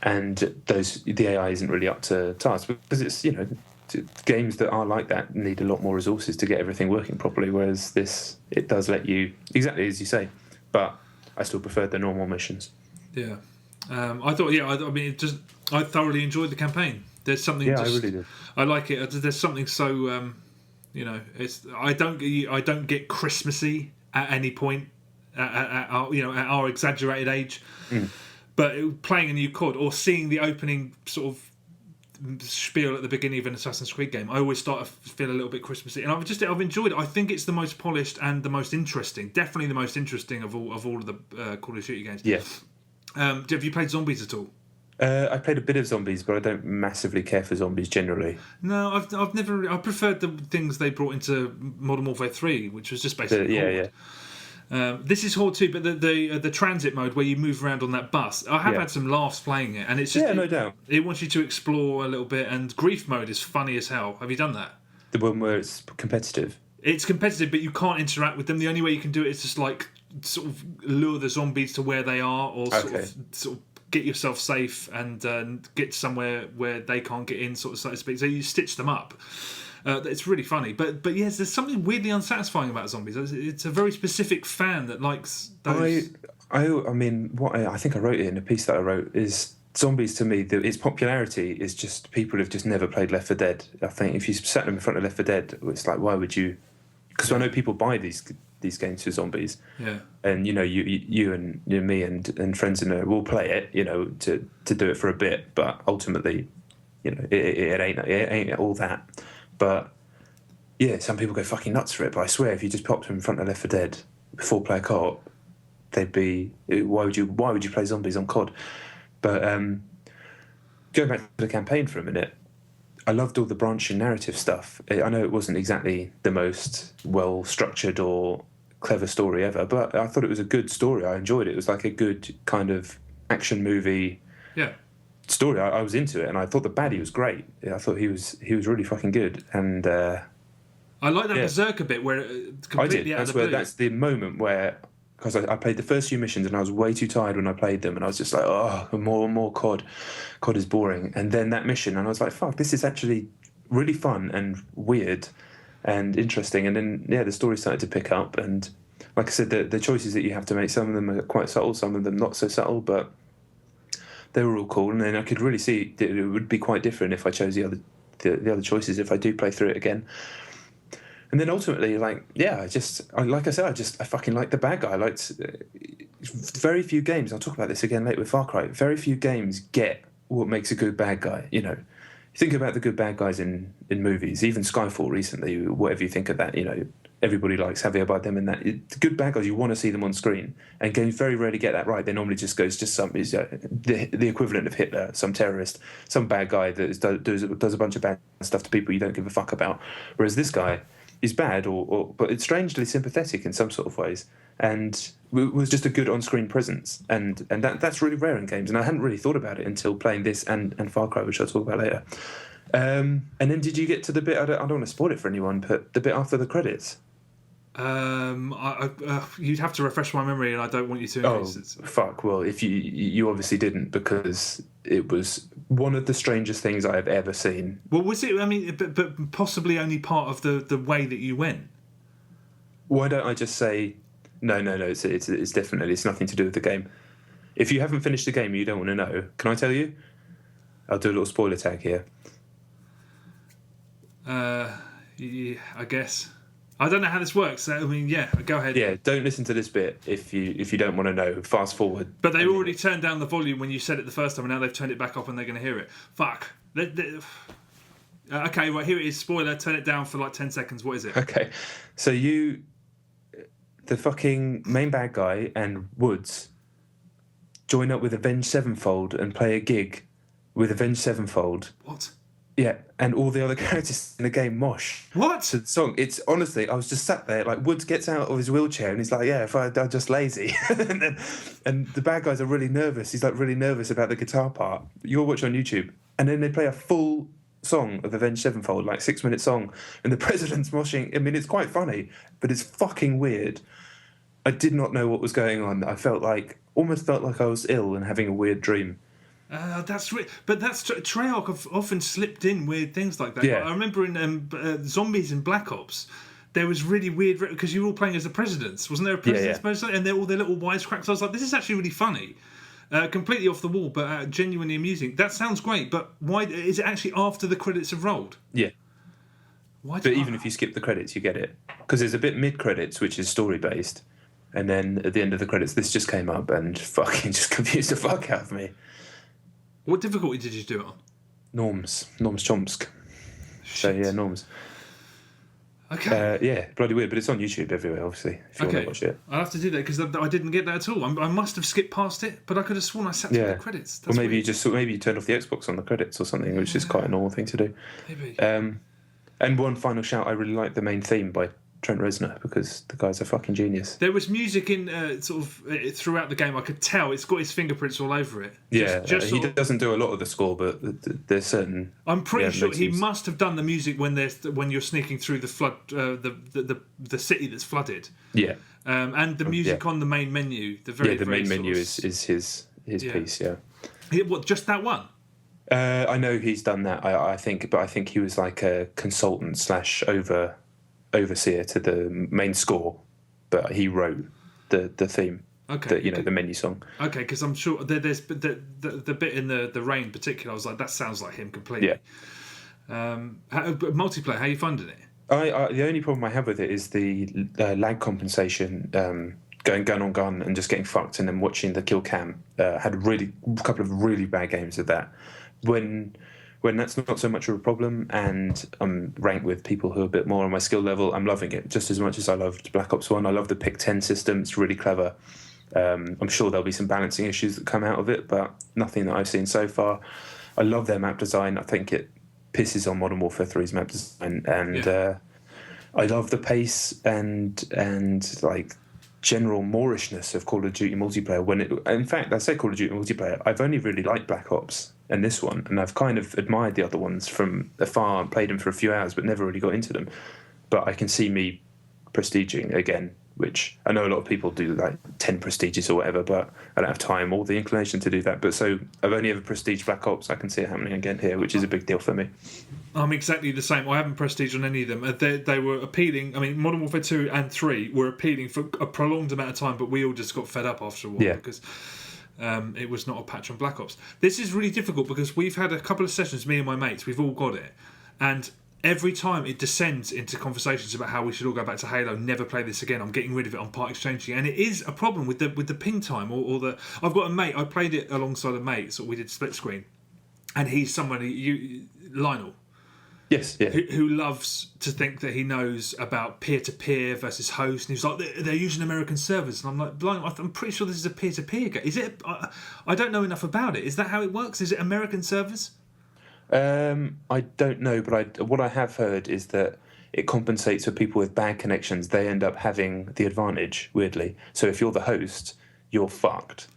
And the AI isn't really up to task, because it's, games that are like that need a lot more resources to get everything working properly, whereas it does let you, exactly as you say, but I still preferred the normal missions. Yeah. I thought, I thoroughly enjoyed the campaign. There's something I really did. I like it. There's something so I don't get Christmassy at any point at our exaggerated age. But playing a new COD or seeing the opening sort of spiel at the beginning of an Assassin's Creed game, I always start to feel a little bit Christmassy, and I've enjoyed it. I think it's the most polished and the most interesting, definitely the most interesting of all of the Call of Duty games. Yeah. Have you played zombies at all? I played a bit of zombies, but I don't massively care for zombies generally. No, I've never. I preferred the things they brought into Modern Warfare 3, which was just basically Horde. This is Horde 2, but the transit mode where you move around on that bus, I have had some laughs playing it, and it's just no doubt. It wants you to explore a little bit, and grief mode is funny as hell. Have you done that? The one where it's competitive. It's competitive, but you can't interact with them. The only way you can do it is just like sort of lure the zombies to where they are, or sort of get yourself safe and get somewhere where they can't get in, so to speak. So you stitch them up. It's really funny, but yes, there's something weirdly unsatisfying about zombies. It's a very specific fan that likes those. I mean, what I think I wrote it in a piece that I wrote is zombies to me. Its popularity is just people have just never played Left 4 Dead. I think if you sat them in front of Left 4 Dead, it's like, why would you? Because I know people buy these games for zombies. Yeah. And you and me and friends in there will play it, to do it for a bit, but ultimately, it ain't all that. But yeah, some people go fucking nuts for it. But I swear, if you just popped them in front of Left 4 Dead, 4-player co-op, they'd be, why would you play zombies on COD? But going back to the campaign for a minute, I loved all the branching narrative stuff. I know it wasn't exactly the most well structured or clever story ever, but I thought it was a good story. I enjoyed it. It was like a good kind of action movie. Yeah. Story. I was into it, and I thought the baddie was great. I thought he was really fucking good, and I like that Berserker bit where completely out of the blue. That's the moment where, because I played the first few missions and I was way too tired when I played them, and I was just like, oh, more and more COD is boring. And then that mission, and I was like, fuck, this is actually really fun and weird and interesting. And then the story started to pick up, and like I said, the choices that you have to make, some of them are quite subtle, some of them not so subtle, but they were all cool. And then I could really see that it would be quite different if I chose the other choices if I do play through it again. And then ultimately, I fucking liked the bad guy. I liked very few games. I'll talk about this again later with Far Cry. Very few games get what makes a good bad guy. You think about the good bad guys in movies, even Skyfall recently. Whatever you think of that, everybody likes Javier Bardem and that. The good bad guys, you want to see them on screen, and games very rarely get that right. They normally just some the equivalent of Hitler, some terrorist, some bad guy that does a bunch of bad stuff to people you don't give a fuck about. Whereas this guy is bad, but it's strangely sympathetic in some sort of ways, and was just a good on-screen presence, and that's really rare in games. And I hadn't really thought about it until playing this and Far Cry, which I'll talk about later. And then did you get to the bit? I don't want to spoil it for anyone, but the bit after the credits. You'd have to refresh my memory, and I don't want you to. Oh, fuck. Well, if you obviously didn't, because it was one of the strangest things I have ever seen. Well, was it? I mean, but possibly only part of the way that you went. Why don't I just say no? It's definitely, it's nothing to do with the game. If you haven't finished the game, you don't want to know. Can I tell you? I'll do a little spoiler tag here. Yeah, I guess. I don't know how this works. I mean, yeah, go ahead. Yeah, don't listen to this bit if you don't want to know. Fast forward. But they already turned down the volume when you said it the first time, and now they've turned it back up and they're going to hear it. Fuck. Okay, right, here it is. Spoiler, turn it down for like 10 seconds. What is it? Okay. So the fucking main bad guy and Woods join up with Avenged Sevenfold and play a gig with Avenged Sevenfold. What? Yeah, and all the other characters in the game mosh. What? So the song, it's honestly, I was just sat there, like, Woods gets out of his wheelchair and he's like, yeah, if I'm just lazy. and the bad guys are really nervous. He's like really nervous about the guitar part. You'll watch on YouTube. And then they play a full song of Avenged Sevenfold, like 6-minute song, and the president's moshing. I mean, it's quite funny, but it's fucking weird. I did not know what was going on. I almost felt like I was ill and having a weird dream. That's weird. But that's Treyarch have often slipped in weird things like that. Yeah. I remember in Zombies in Black Ops, there was really weird because you were all playing as the presidents, wasn't there? A president's and they're all their little wisecracks. I was like, this is actually really funny, completely off the wall, but genuinely amusing. That sounds great, but why is it actually after the credits have rolled? Yeah. Why? But even if you skip the credits, you get it, because there's a bit mid credits which is story based, and then at the end of the credits, this just came up and fucking just confused the fuck out of me. What difficulty did you do it on? Norms Chomsk. Shit. So yeah, Norms. Okay. Yeah, bloody weird, but it's on YouTube everywhere, obviously, if you want to watch it. I'll have to do that because I didn't get that at all. I must have skipped past it, but I could have sworn I sat through the credits. Or maybe you turned off the Xbox on the credits or something, which is quite a normal thing to do. Maybe. And one final shout, I really like the main theme by Trent Reznor, because the guy's a fucking genius. There was music in throughout the game. I could tell it's got his fingerprints all over it. He doesn't do a lot of the score, but there's certain. I'm pretty sure he must have done the music when you're sneaking through the flood, the city that's flooded. Yeah. And the music on the main menu. The main menu is his piece. Yeah. What? Just that one? I know he's done that. I think he was like a consultant / overseer to the main score, but he wrote the theme. Okay, the menu song. Okay, because I'm sure there's the bit in the rain in particular. I was like, that sounds like him completely. Yeah. Multiplayer, how are you finding it? The only problem I have with it is the lag compensation. Going gun on gun and just getting fucked, and then watching the kill cam. Had a couple of really bad games of that. When that's not so much of a problem, and I'm ranked with people who are a bit more on my skill level, I'm loving it just as much as I loved Black Ops 1. I love the pick 10 system. It's really clever. I'm sure there'll be some balancing issues that come out of it, but nothing that I've seen so far. I love their map design. I think it pisses on Modern Warfare 3's map design, and I love the pace and like general moorishness of Call of Duty multiplayer. In fact, I say Call of Duty multiplayer, I've only really liked Black Ops and this one, and I've kind of admired the other ones from afar and played them for a few hours, but never really got into them. But I can see me prestiging again, which I know a lot of people do, like 10 prestiges or whatever, but I don't have time or the inclination to do that. But so I've only ever prestiged Black Ops. I can see it happening again here, which is a big deal for me. I'm exactly the same. I haven't prestiged on any of them. They were appealing. I mean, Modern Warfare 2 and 3 were appealing for a prolonged amount of time, but we all just got fed up after a while because it was not a patch on Black Ops. This is really difficult because we've had a couple of sessions, me and my mates, we've all got it. And every time it descends into conversations about how we should all go back to Halo, never play this again, I'm getting rid of it, I'm part exchanging, and it is a problem with the ping time or the. I've got a mate, I played it alongside a mate, so we did split screen, and he's somebody, Lionel. Yes, yeah. Who loves to think that he knows about peer-to-peer versus host, and he's like, they're using American servers, and I'm like, I'm pretty sure this is a peer-to-peer game. Is it? I don't know enough about it. Is that how it works? Is it American servers? I don't know, but what I have heard is that it compensates for people with bad connections. They end up having the advantage, weirdly. So if you're the host, you're fucked.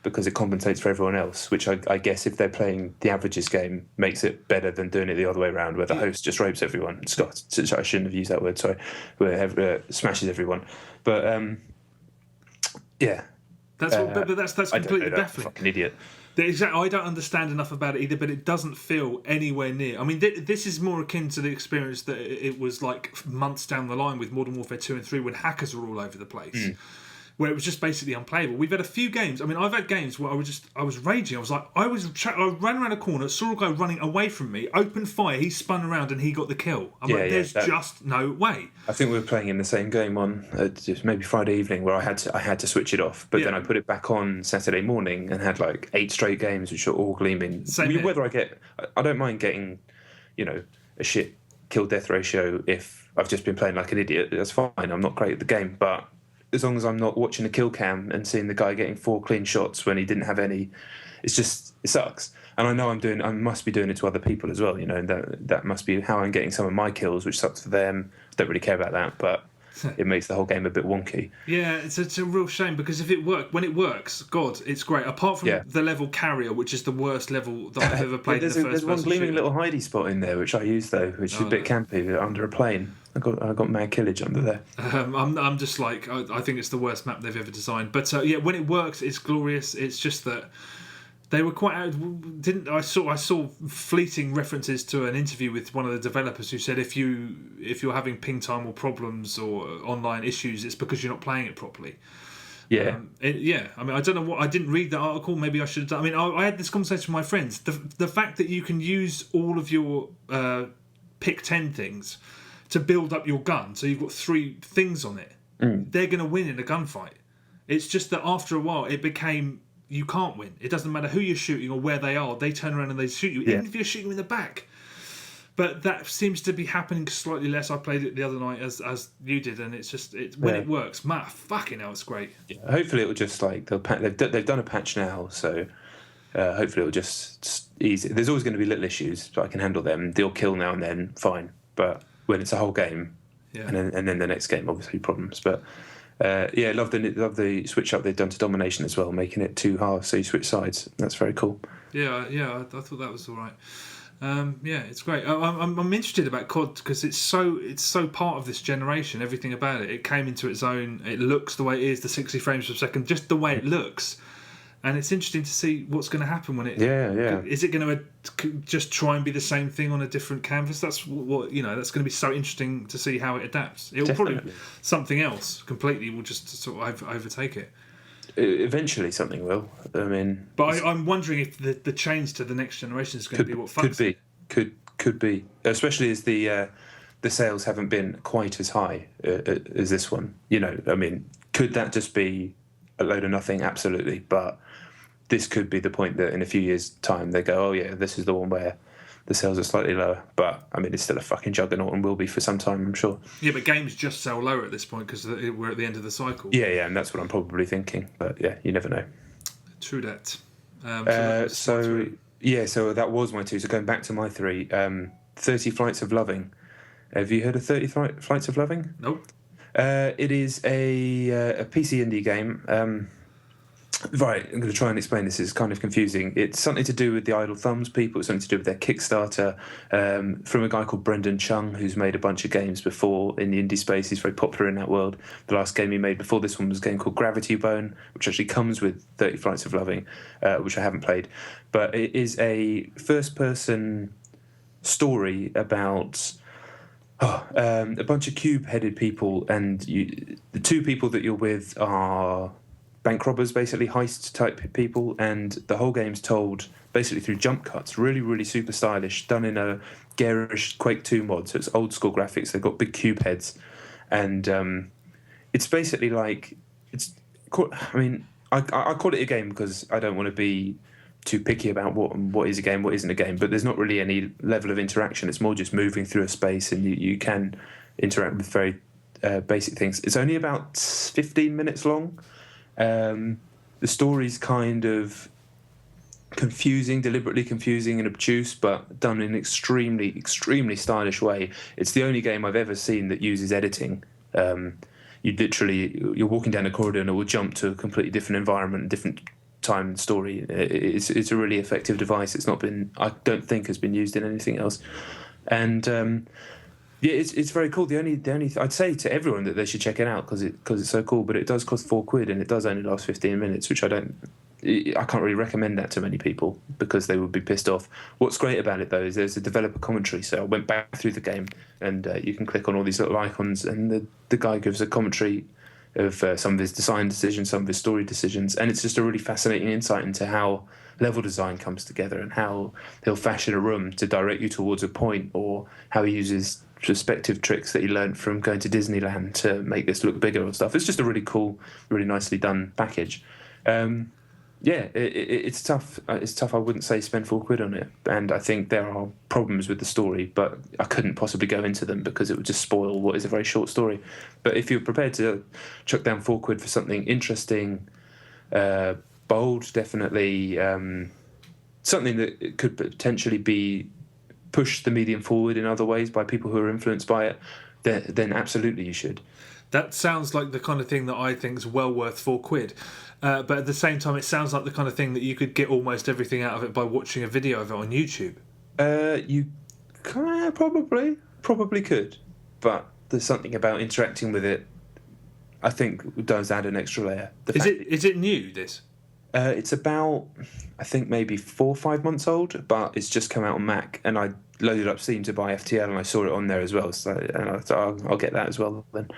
because it compensates for everyone else, which I guess if they're playing the averages game makes it better than doing it the other way around, where the host just rapes everyone. Scott, I shouldn't have used that word, sorry, where smashes everyone. But yeah. That's completely baffling. I'm a fucking idiot. Exactly. I don't understand enough about it either, but it doesn't feel anywhere near. I mean, this is more akin to the experience that it was like months down the line with Modern Warfare 2 and 3 when hackers were all over the place. Where it was just basically unplayable. We've had a few games. I mean, I've had games where I was raging. I was like, I ran around a corner, saw a guy running away from me, opened fire, he spun around and he got the kill. There's just no way. I think we were playing in the same game on just maybe Friday evening where I had to switch it off, but then I put it back on Saturday morning and had like 8 straight games which are all gleaming. Whether I don't mind getting, a shit kill death ratio if I've just been playing like an idiot. That's fine. I'm not great at the game, but as long as I'm not watching a kill cam and seeing the guy getting 4 clean shots when he didn't have any, it sucks. And I know I must be doing it to other people as well, and that must be how I'm getting some of my kills, which sucks for them. Don't really care about that, but it makes the whole game a bit wonky. Yeah, it's a real shame because when it works, God, it's great. Apart from the level Carrier, which is the worst level that I've ever played. There's one gleaming little hidey spot in there, which I use though, which is a bit campy, under a plane. I got mad killage under there. I'm just like, I think it's the worst map they've ever designed. But when it works, it's glorious. It's just that they were quite. I saw fleeting references to an interview with one of the developers who said if you're having ping time or problems or online issues, it's because you're not playing it properly. Yeah. I mean, I don't know what. I didn't read that article. Maybe I should have done. I mean, I had this conversation with my friends. The fact that you can use all of your pick 10 things to build up your gun, so you've got 3 things on it. They're going to win in a gunfight. It's just that after a while, it became you can't win. It doesn't matter who you're shooting or where they are. They turn around and they shoot you, even if you're shooting in the back. But that seems to be happening slightly less. I played it the other night as you did, and it's just when it works, fucking hell, it's great. Yeah, hopefully it'll just like they've done a patch now, so hopefully it'll just ease it. There's always going to be little issues, but I can handle them. They'll kill now and then, fine. But when it's a whole game, and then the next game, obviously problems. But love the switch up they've done to domination as well, making it 2 halves, so you switch sides. That's very cool. Yeah, I thought that was all right. It's great. I'm interested about COD because it's so part of this generation. Everything about it came into its own. It looks the way it is, the 60 frames per second, just the way it looks. And it's interesting to see what's going to happen when it. Yeah. Is it going to just try and be the same thing on a different canvas? That's what That's going to be so interesting to see how it adapts. It will probably something else completely will just sort of overtake it. Eventually, something will. I mean, but I'm wondering if the change to the next generation is going to be what fucks it. Could be, especially as the sales haven't been quite as high as this one. I mean, could that just be a load of nothing? Absolutely, but this could be the point that in a few years' time they go, oh yeah, this is the one where the sales are slightly lower. But I mean, it's still a fucking juggernaut and will be for some time, I'm sure. Yeah, but games just sell lower at this point because we're at the end of the cycle. Yeah, and that's what I'm probably thinking. But yeah, you never know. True that. So that was my 2. So going back to my 3, 30 Flights of Loving. Have you heard of 30 Flights of Loving? Nope. It is a PC indie game. Right, I'm going to try and explain this. It's kind of confusing. It's something to do with the Idle Thumbs people. It's something to do with their Kickstarter from a guy called Brendan Chung, who's made a bunch of games before in the indie space. He's very popular in that world. The last game he made before this one was a game called Gravity Bone, which actually comes with 30 Flights of Loving, which I haven't played. But it is a first-person story about a bunch of cube-headed people, and the 2 people that you're with are bank robbers, basically heist type people, and the whole game's told basically through jump cuts, really, really super stylish, done in a garish Quake 2 mod, so it's old school graphics. They've got big cube heads, and it's basically like I call it a game because I don't want to be too picky about what is a game, what isn't a game, but there's not really any level of interaction. It's more just moving through a space, and you can interact with very basic things. It's only about 15 minutes long. The story's kind of confusing, deliberately confusing and obtuse, but done in an extremely, extremely stylish way. It's the only game I've ever seen that uses editing. You're walking down a corridor and it will jump to a completely different environment, different time story. It's a really effective device. I don't think has been used in anything else, and yeah, it's very cool. The only I'd say to everyone that they should check it out because it's so cool. But it does cost £4 and it does only last 15 minutes, which I can't really recommend that to many people because they would be pissed off. What's great about it though is there's a developer commentary. So I went back through the game and you can click on all these little icons and the guy gives a commentary of some of his design decisions, some of his story decisions, and it's just a really fascinating insight into how level design comes together and how he'll fashion a room to direct you towards a point, or how he uses perspective tricks that he learned from going to Disneyland to make this look bigger and stuff. It's just a really cool, really nicely done package. It's tough. It's tough. I wouldn't say spend £4 on it, and I think there are problems with the story, but I couldn't possibly go into them because it would just spoil what is a very short story. But if you're prepared to chuck down £4 for something interesting, bold, definitely something that could potentially be push the medium forward in other ways by people who are influenced by it, then absolutely you should. That sounds like the kind of thing that I think is well worth £4. But at the same time, it sounds like the kind of thing that you could get almost everything out of it by watching a video of it on YouTube. You probably could, but there's something about interacting with it I think does add an extra layer. Is it new, this? It's about, I think, maybe 4 or 5 months old, but it's just come out on Mac, and I loaded up Steam to buy F.T.L, and I saw it on there as well, and I thought, I'll get that as well then.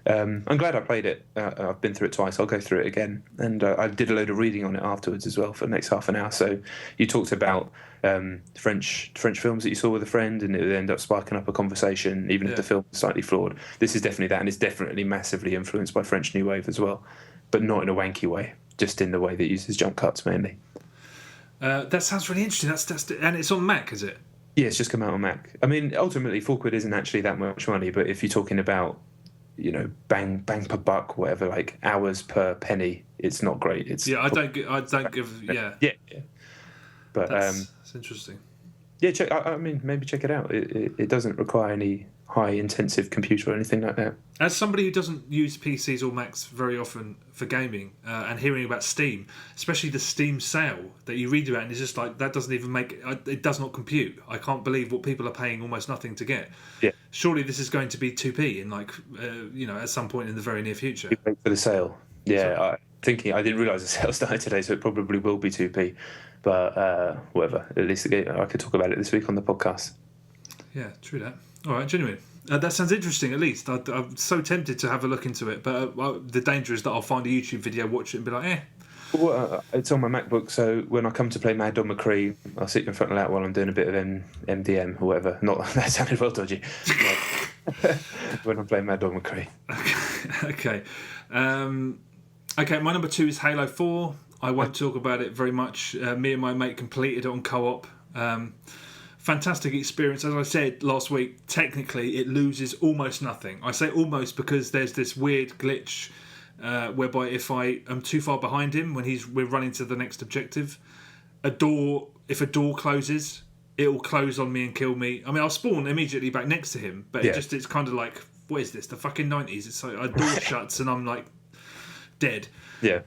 I'm glad I played it. I've been through it twice. I'll go through it again, and I did a load of reading on it afterwards as well for the next half an hour. So you talked about French films that you saw with a friend, and it would end up sparking up a conversation, even if the film is slightly flawed. This is definitely that, and it's definitely massively influenced by French New Wave as well, but not in a wanky way, just in the way that it uses jump cuts mainly. That sounds really interesting. And it's on Mac, is it? Yeah, it's just come out on Mac. I mean, ultimately, £4 isn't actually that much money, but if you're talking about, you know, bang per buck, whatever, like hours per penny, it's not great. I don't give. Yeah. But that's interesting. Yeah, I mean, maybe check it out. It doesn't require any high intensive computer or anything like that. As somebody who doesn't use PCs or Macs very often for gaming, and hearing about Steam, especially the Steam sale that you read about, and it's just like, that doesn't even it does not compute. I can't believe what people are paying almost nothing to get. Yeah. Surely this is going to be 2p in at some point in the very near future. Wait for the sale. Yeah, I didn't realise the sale started today, so it probably will be 2p. But whatever, at least I could talk about it this week on the podcast. Yeah, true that. All right, genuine. That sounds interesting, at least. I'm so tempted to have a look into it, but the danger is that I'll find a YouTube video, watch it, and be like, eh. Well, it's on my MacBook, so when I come to play Mad Dog McCree, I'll sit in front of that while I'm doing a bit of MDM or whatever. Not that sounded well dodgy. When I'm playing Mad Dog McCree. Okay. Okay, my number 2 is Halo 4. I won't talk about it very much. Me and my mate completed it on co-op. Fantastic experience. As I said last week, technically it loses almost nothing. I say almost because there's this weird glitch whereby if I am too far behind him when we're running to the next objective, if a door closes, it will close on me and kill me. I mean, I'll spawn immediately back next to him, but it's kind of like, what is this? The fucking 90s. It's like a door shuts and I'm like dead. Yeah.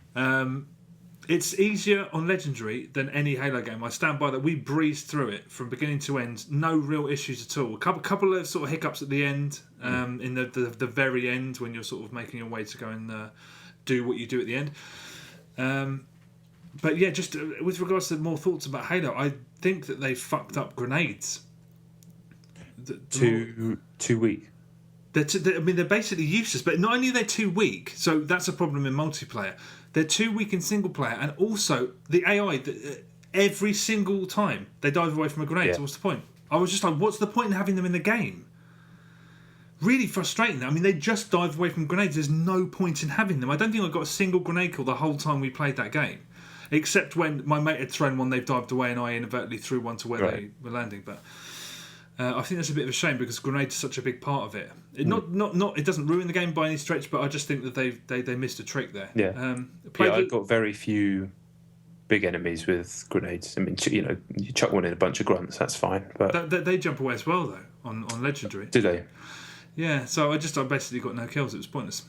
It's easier on Legendary than any Halo game. I stand by that. We breezed through it from beginning to end. No real issues at all. A couple of sort of hiccups at the end, in the very end when you're sort of making your way to go and do what you do at the end. But yeah, just with regards to more thoughts about Halo, I think that they fucked up grenades. Too weak. They're basically useless. But not only are they too weak, so that's a problem in multiplayer. They're too weak in single player, and also the AI. Every single time they dive away from a grenade, so what's the point? I was just like, what's the point in having them in the game? Really frustrating. I mean, they just dive away from grenades. There's no point in having them. I don't think I got a single grenade kill the whole time we played that game, except when my mate had thrown one, they've dived away, and I inadvertently threw one to where they were landing. But I think that's a bit of a shame because grenades are such a big part of it. It doesn't ruin the game by any stretch, but I just think that they missed a trick there. Yeah, I've got very few big enemies with grenades. I mean, you chuck one in a bunch of grunts, that's fine. But they jump away as well, though, on Legendary. Do they? Yeah, so I basically got no kills. It was pointless.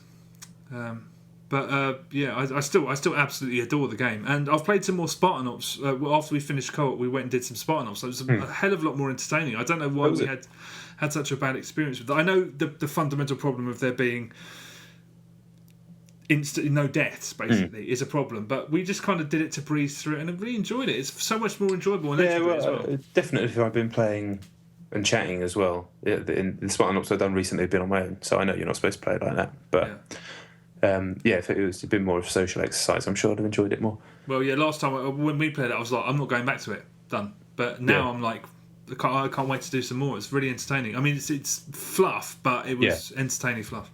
But yeah, I still absolutely adore the game, and I've played some more Spartan Ops. After we finished co-op, we went and did some Spartan Ops. So it was a hell of a lot more entertaining. I don't know why we had such a bad experience with that. I know the fundamental problem of there being no deaths basically is a problem, but we just kind of did it to breeze through it, and I really enjoyed it. It's so much more enjoyable and as well. Definitely, I've been playing and chatting as well. In the Spartan Ops I've done recently have been on my own, so I know you're not supposed to play it like that, but. If it was a bit more of a social exercise, I'm sure I'd have enjoyed it more. Well, yeah, last time when we played it, I was like, I'm not going back to it. Done. But now I'm like, I can't wait to do some more. It's really entertaining. I mean, it's fluff, but it was entertaining fluff.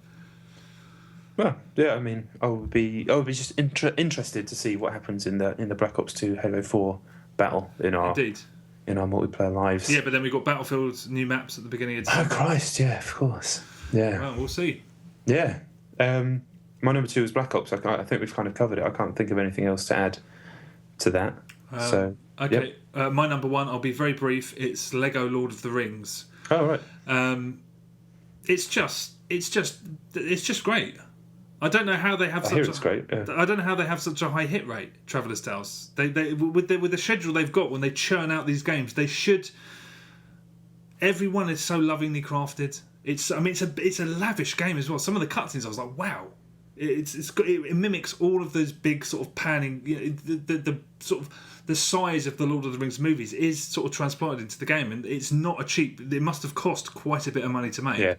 Well, yeah, I mean, I would be just interested to see what happens in the Black Ops 2 Halo 4 battle in our multiplayer lives. Yeah, but then we got Battlefield's new maps at the beginning of December. Oh Christ, yeah, of course. Yeah. Well, we'll see. Yeah. My number 2 is Black Ops. I think we've kind of covered it. I can't think of anything else to add to that. Okay. Yep. My number 1, I'll be very brief. It's Lego Lord of the Rings. Oh right. It's just great. I don't know how they have I don't know how they have such a high hit rate. Traveller's Tales. They with the schedule they've got when they churn out these games, they should. Everyone is so lovingly crafted. It's a lavish game as well. Some of the cutscenes I was like, wow. It mimics all of those big sort of panning. The sort of the size of the Lord of the Rings movies is sort of transplanted into the game, and it's not a cheap. It must have cost quite a bit of money to make. Yeah.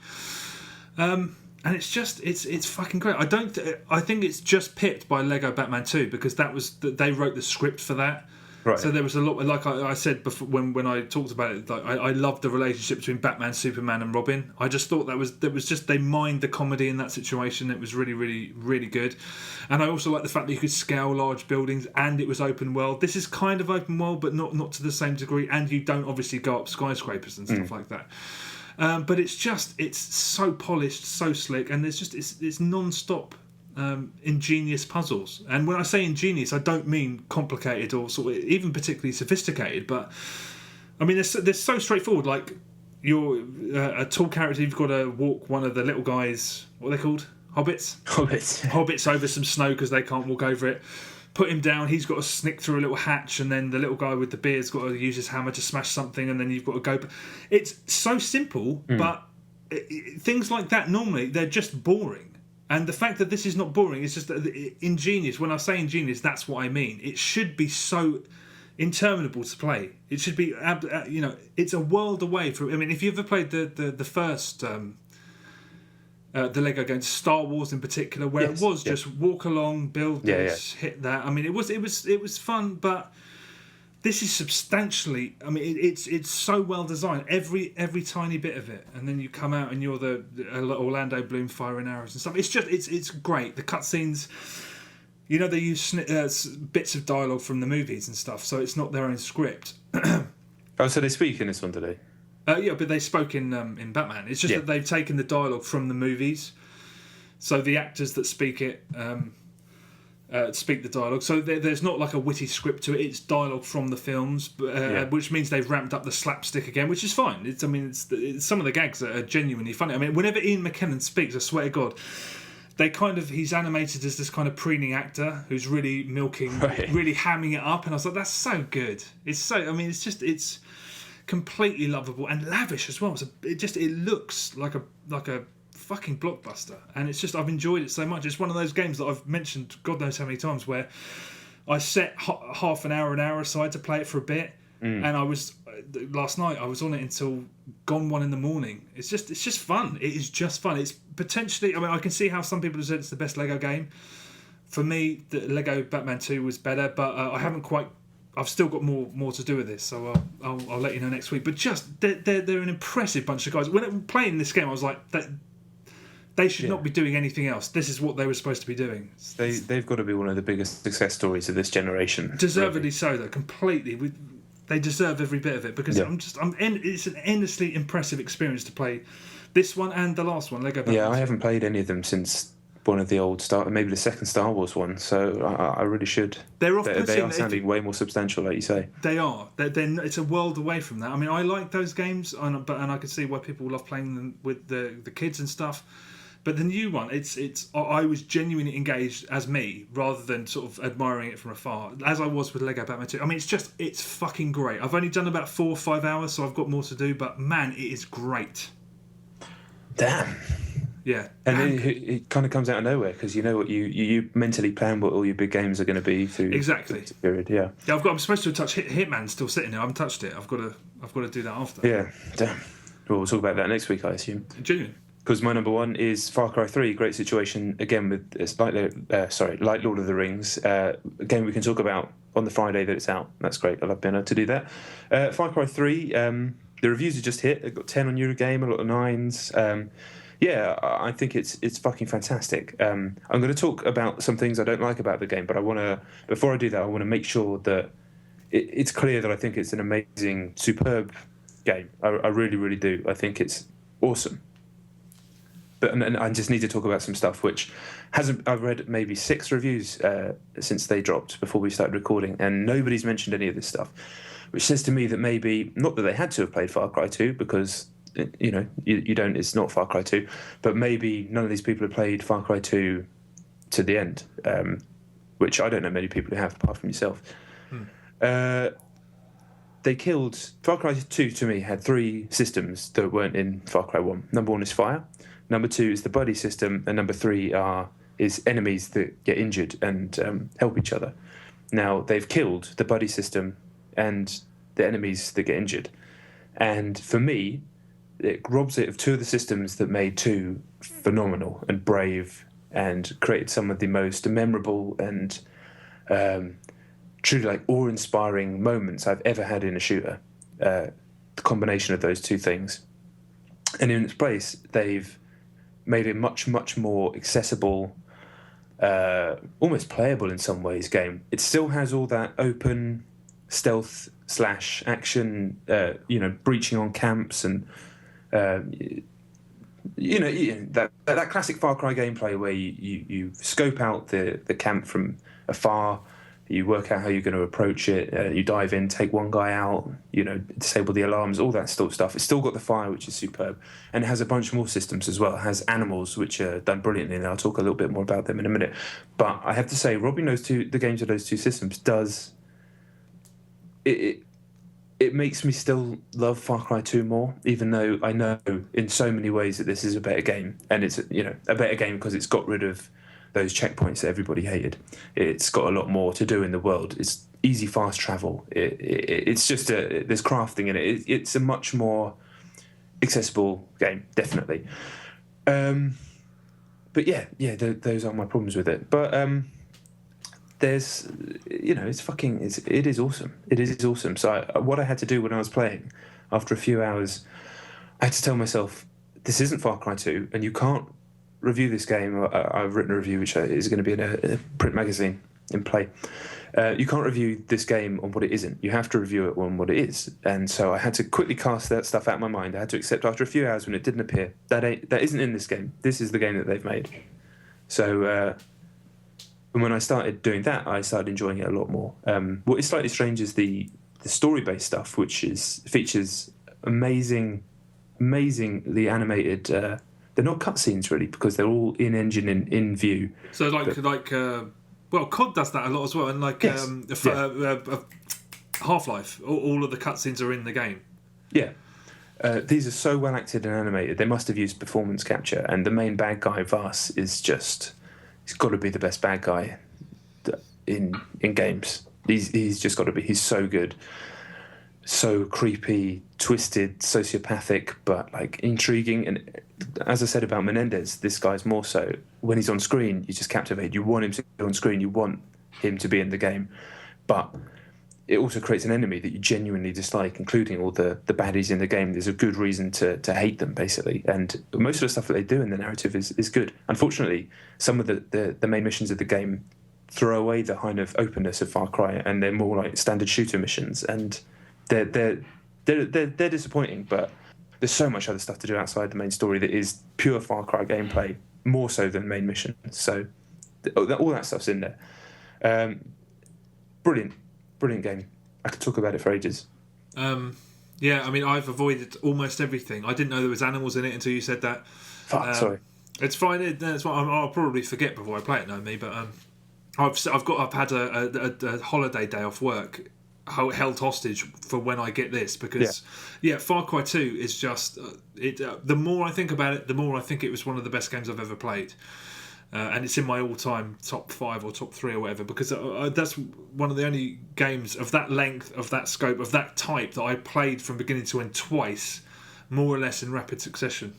And it's fucking great. I think it's just pipped by Lego Batman 2 because they wrote the script for that. Right. So there was a lot, like I said before when I talked about it. Like I loved the relationship between Batman, Superman, and Robin. I just thought that was just they mined the comedy in that situation. It was really, really, really good. And I also like the fact that you could scale large buildings and it was open world. This is kind of open world, but not to the same degree. And you don't obviously go up skyscrapers and stuff like that. But it's so polished, so slick, and it's non-stop. Ingenious puzzles, and when I say ingenious, I don't mean complicated or sort of even particularly sophisticated. But I mean, they're so straightforward. Like you're a tall character, you've got to walk one of the little guys. What are they called? Hobbits over some snow because they can't walk over it. Put him down. He's got to sneak through a little hatch, and then the little guy with the beard's got to use his hammer to smash something, and then you've got to go. It's so simple, but things like that normally they're just boring. And the fact that this is not boring is just ingenious. When I say ingenious, that's what I mean. It should be so interminable to play. It should be, it's a world away from. I mean, if you ever played the first the Lego games, Star Wars in particular, where it was just walk along, build this, hit that. I mean, it was fun, but this is substantially. I mean, it's so well designed. Every tiny bit of it, and then you come out and you're the Orlando Bloom firing arrows and stuff. It's great. The cutscenes, they use bits of dialogue from the movies and stuff, so it's not their own script. Oh, so they speak in this one, do they? Yeah, but they spoke in Batman. It's just that they've taken the dialogue from the movies, so the actors that speak it. Speak the dialogue, so there's not like a witty script to it. It's dialogue from the films, which means they've ramped up the slapstick again, which is fine. It's some of the gags are genuinely funny. I mean, whenever Ian McKellen speaks, I swear to God, he's animated as this kind of preening actor who's really milking, really hamming it up, and I was like, that's so good. It's completely lovable and lavish as well. So it looks like a fucking blockbuster, and I've enjoyed it so much. It's one of those games that I've mentioned God knows how many times where I set half an hour aside to play it for a bit, and last night I was on it until gone 1 a.m. It's just fun. It is just fun. It's potentially, I mean, I can see how some people have said it's the best Lego game. For me, the Lego Batman 2 was better, but I've still got more to do with this, so I'll let you know next week. But just they're an impressive bunch of guys. When playing this game, I was like, they should not be doing anything else. This is what they were supposed to be doing. They've got to be one of the biggest success stories of this generation. Deservedly so, though. Completely, they deserve every bit of it because it's an endlessly impressive experience to play this one and the last one, Lego Batman. Yeah, I haven't played any of them since one of the old maybe the second Star Wars one. So I really should. They are sounding way more substantial, like you say. They are. It's a world away from that. I mean, I like those games, and I can see why people love playing them with the kids and stuff. But the new one, I was genuinely engaged as me, rather than sort of admiring it from afar, as I was with Lego Batman 2. I mean, it's fucking great. I've only done about 4 or 5 hours, so I've got more to do, but man, it is great. Damn. Yeah. And it kind of comes out of nowhere, because you know what you mentally plan what all your big games are going to be through exactly the period. Yeah. Yeah, I'm supposed to touch Hitman still sitting there. I haven't touched it. I've got to do that after. Yeah. Damn. Well, we'll talk about that next week, I assume. Genuine. Because my number one is Far Cry 3. Great situation again with like Lord of the Rings. A game we can talk about on the Friday that it's out. That's great. I love being able to do that. Far Cry 3. The reviews have just hit. It got 10 on Eurogame, a lot of 9s. Yeah, I think it's fucking fantastic. I'm going to talk about some things I don't like about the game, but before I do that, I want to make sure that it's clear that I think it's an amazing, superb game. I really, really do. I think it's awesome. And I just need to talk about some stuff which I've read maybe 6 reviews since they dropped before we started recording, and nobody's mentioned any of this stuff, which says to me that maybe, not that they had to have played Far Cry 2, because you know, you don't. It's not Far Cry 2, but maybe none of these people have played Far Cry 2 to the end, which I don't know many people who have, apart from yourself. They killed Far Cry 2. To me, had 3 systems that weren't in Far Cry 1. Number 1 is fire. Number 2 is the buddy system, and number 3 is enemies that get injured and help each other. Now they've killed the buddy system and the enemies that get injured, and for me, it robs it of 2 of the systems that made 2 phenomenal and brave and created some of the most memorable and truly like awe-inspiring moments I've ever had in a shooter. The combination of those 2 things. And in its place, they've made a much, much more accessible, almost playable in some ways game. It still has all that open stealth / action, breaching on camps and that classic Far Cry gameplay where you scope out the camp from afar, you work out how you're going to approach it, you dive in, take one guy out, disable the alarms, all that sort of stuff. It's still got the fire, which is superb, and it has a bunch more systems as well. It has animals, which are done brilliantly, and I'll talk a little bit more about them in a minute. But I have to say, robbing the games of those 2 systems does it makes me still love Far Cry 2 more, even though I know in so many ways that this is a better game. And it's a better game because it's got rid of those checkpoints that everybody hated. It's got a lot more to do in the world. It's easy, fast travel. It's just there's crafting in it. It's a much more accessible game, definitely. But those are my problems with it. But there's, it is awesome. It is awesome. So what I had to do when I was playing, after a few hours, I had to tell myself, this isn't Far Cry 2, and you can't review this game. I've written a review which is going to be in a print magazine in Play. You can't review this game on what it isn't. You have to review it on what it is. And so I had to quickly cast that stuff out of my mind. I had to accept after a few hours when it didn't appear, that isn't in this game. This is the game that they've made. So when I started doing that, I started enjoying it a lot more. What is slightly strange is the story-based stuff, which features amazingly animated. They're not cutscenes really, because they're all in-engine in view. So COD does that a lot as well, and yes. Half-Life, all of the cutscenes are in the game. Yeah. These are so well acted and animated. They must have used performance capture, and the main bad guy, Vass, he's got to be the best bad guy in games. He's just got to be. He's so good, so creepy, twisted, sociopathic, but intriguing. And as I said about Menendez, this guy's more so. When he's on screen, you just captivate. You want him to be on screen. You want him to be in the game, but it also creates an enemy that you genuinely dislike, including all the baddies in the game. There's a good reason to hate them, basically. And most of the stuff that they do in the narrative is good. Unfortunately, some of the main missions of the game throw away the kind of openness of Far Cry, and they're more like standard shooter missions. And they're disappointing, but there's so much other stuff to do outside the main story that is pure Far Cry gameplay, more so than main missions. So all that stuff's in there. Brilliant game. I could talk about it for ages. I've avoided almost everything. I didn't know there was animals in it until you said that. Sorry. It's fine. That's what I'll probably forget before I play it, me. But I've had a holiday day off work held hostage for when I get this, because Far Cry 2 is just the more I think about it, the more I think it was one of the best games I've ever played. And it's in my all-time top 5 or top 3 or whatever, because that's one of the only games of that length, of that scope, of that type that I played from beginning to end twice, more or less in rapid succession.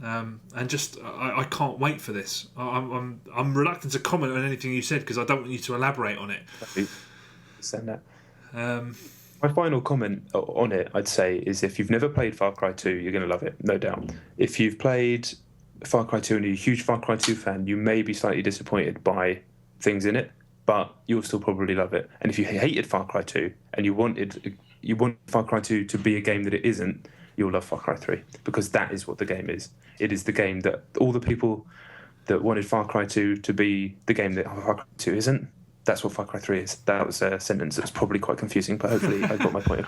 And just I can't wait for this. I'm reluctant to comment on anything you said because I don't want you to elaborate on it. Send that. My final comment on it, I'd say, is if you've never played Far Cry 2, you're going to love it, no doubt. If you've played Far Cry 2 and you're a huge Far Cry 2 fan, you may be slightly disappointed by things in it, but you'll still probably love it. And if you hated Far Cry 2 and you want Far Cry 2 to be a game that it isn't, you'll love Far Cry 3, because that is what the game is. It is the game that all the people that wanted Far Cry 2 to be the game that Far Cry 2 isn't, that's what Far Cry 3 is. That was a sentence that was probably quite confusing, but hopefully I got my point.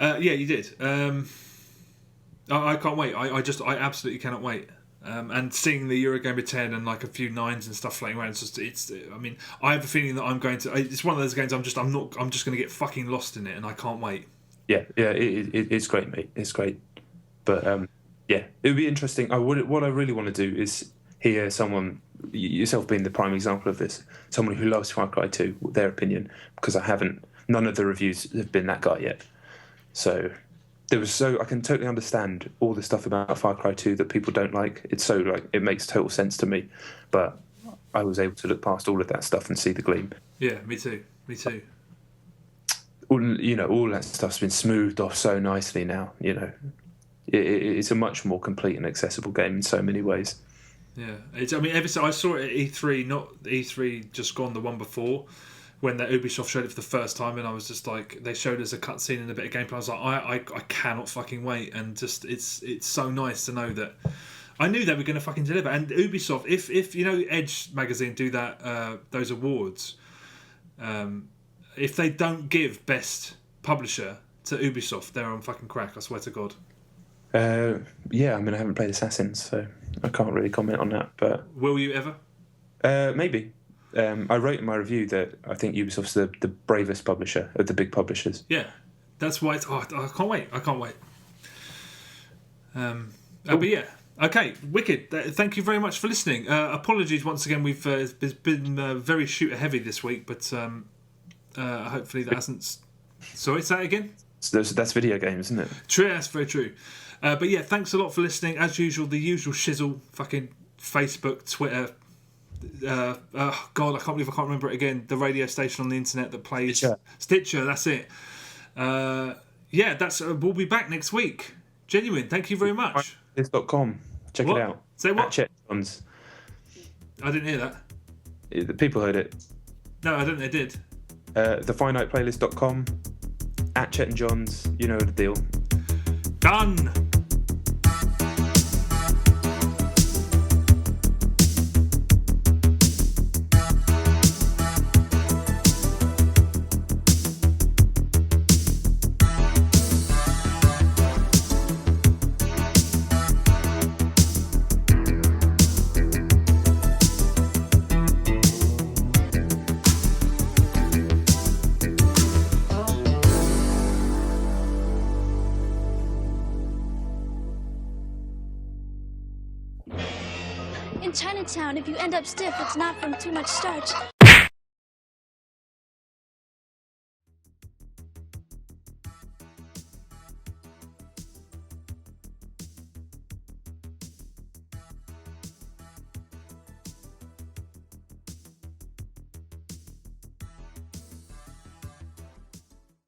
Yeah, you did. I can't wait. I absolutely cannot wait. And seeing the Eurogamer 10 and like a few 9s and stuff floating around, I have a feeling that I'm going to. It's one of those games I'm just going to get fucking lost in it, and I can't wait. Yeah, it's great, mate. It's great, but it would be interesting. What I really want to do is hear someone, yourself being the prime example of this, someone who loves Far Cry 2, their opinion, because I haven't. None of the reviews have been that guy yet. So I can totally understand all the stuff about Far Cry 2 that people don't like. It's it makes total sense to me, but I was able to look past all of that stuff and see the gleam. Yeah, me too. All that stuff's been smoothed off so nicely now. It's a much more complete and accessible game in so many ways. Yeah, ever since I saw it at E3, not E3 just gone, the one before, when that Ubisoft showed it for the first time, and I was just like, they showed us a cutscene and a bit of gameplay. I was like, I cannot fucking wait, and just it's so nice to know that. I knew they were going to fucking deliver, and Ubisoft, if Edge magazine do that those awards, if they don't give best publisher to Ubisoft, they're on fucking crack. I swear to God. I haven't played Assassins, so I can't really comment on that. But will you ever? Maybe. I wrote in my review that I think Ubisoft's the bravest publisher of the big publishers. Yeah, that's why. I can't wait. But yeah, okay, wicked. Thank you very much for listening. Apologies once again. We've been very shooter heavy this week, but hopefully that hasn't. Sorry, say that again. So that's video games, isn't it? True, that's very true. But yeah, thanks a lot for listening. As usual, the usual shizzle, fucking Facebook, Twitter. God, I can't believe I can't remember it again. The radio station on the internet that plays Stitcher. That's it. We'll be back next week. Genuine. Thank you very much. This.com. Check it out. Say what? At Chet Johns. I didn't hear that. The people heard it. No, I don't think they did. TheFinitePlaylist.com. At Chet and Johns. You know the deal. Done. In Chinatown, if you end up stiff, it's not from too much starch.